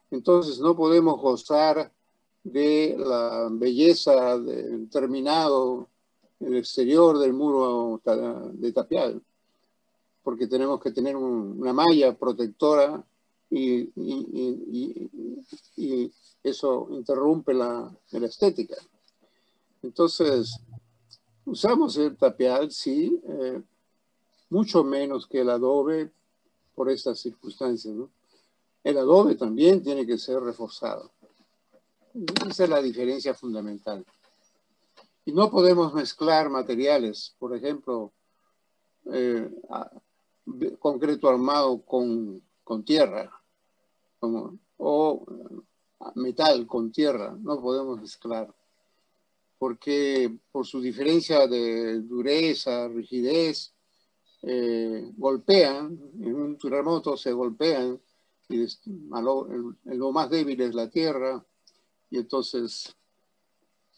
entonces no podemos gozar de la belleza del terminado en el exterior del muro de tapial, porque tenemos que tener una malla protectora y eso interrumpe la estética. Entonces, usamos el tapial, sí, mucho menos que el adobe por estas circunstancias, ¿no? El adobe también tiene que ser reforzado. Esa es la diferencia fundamental. Y no podemos mezclar materiales, por ejemplo, concreto armado con tierra, o metal con tierra, no podemos mezclar, porque por su diferencia de dureza, rigidez, golpean, en un terremoto se golpean, y lo más débil es la tierra, y entonces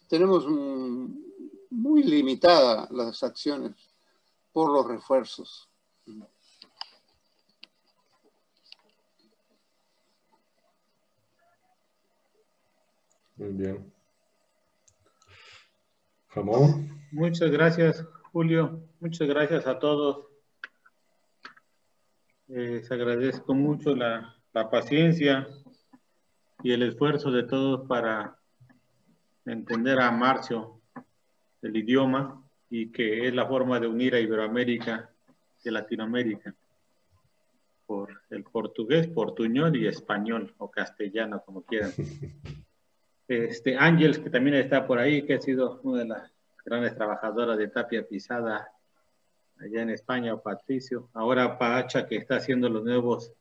tenemos muy limitadas las acciones por los refuerzos. Muy bien. Ramón. Muchas gracias, Julio. Muchas gracias a todos. Les agradezco mucho la paciencia y el esfuerzo de todos para entender a Marcio, el idioma, y que es la forma de unir a Iberoamérica y Latinoamérica, por el portugués, portuñol y español, o castellano, como quieran. Ángels, que también está por ahí, que ha sido una de las grandes trabajadoras de tapia pisada allá en España, o Patricio. Ahora Pacha, que está haciendo los nuevos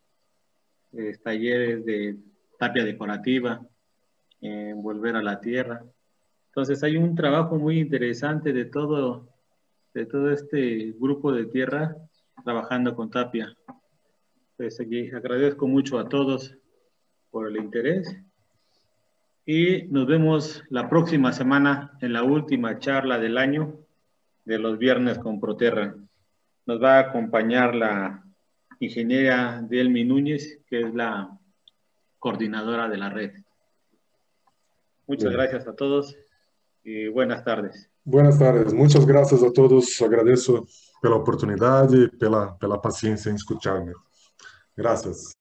talleres de tapia decorativa, en Volver a la Tierra. Entonces hay un trabajo muy interesante de todo este grupo de tierra trabajando con tapia. Pues aquí agradezco mucho a todos por el interés y nos vemos la próxima semana en la última charla del año de los viernes con Proterra. Nos va a acompañar la ingeniera Delmi Núñez, que es la coordinadora de la red. Muchas gracias a todos y buenas tardes. Buenas tardes, muchas gracias a todos. Agradeço pela oportunidade e pela paciência em escutar-me. Gracias.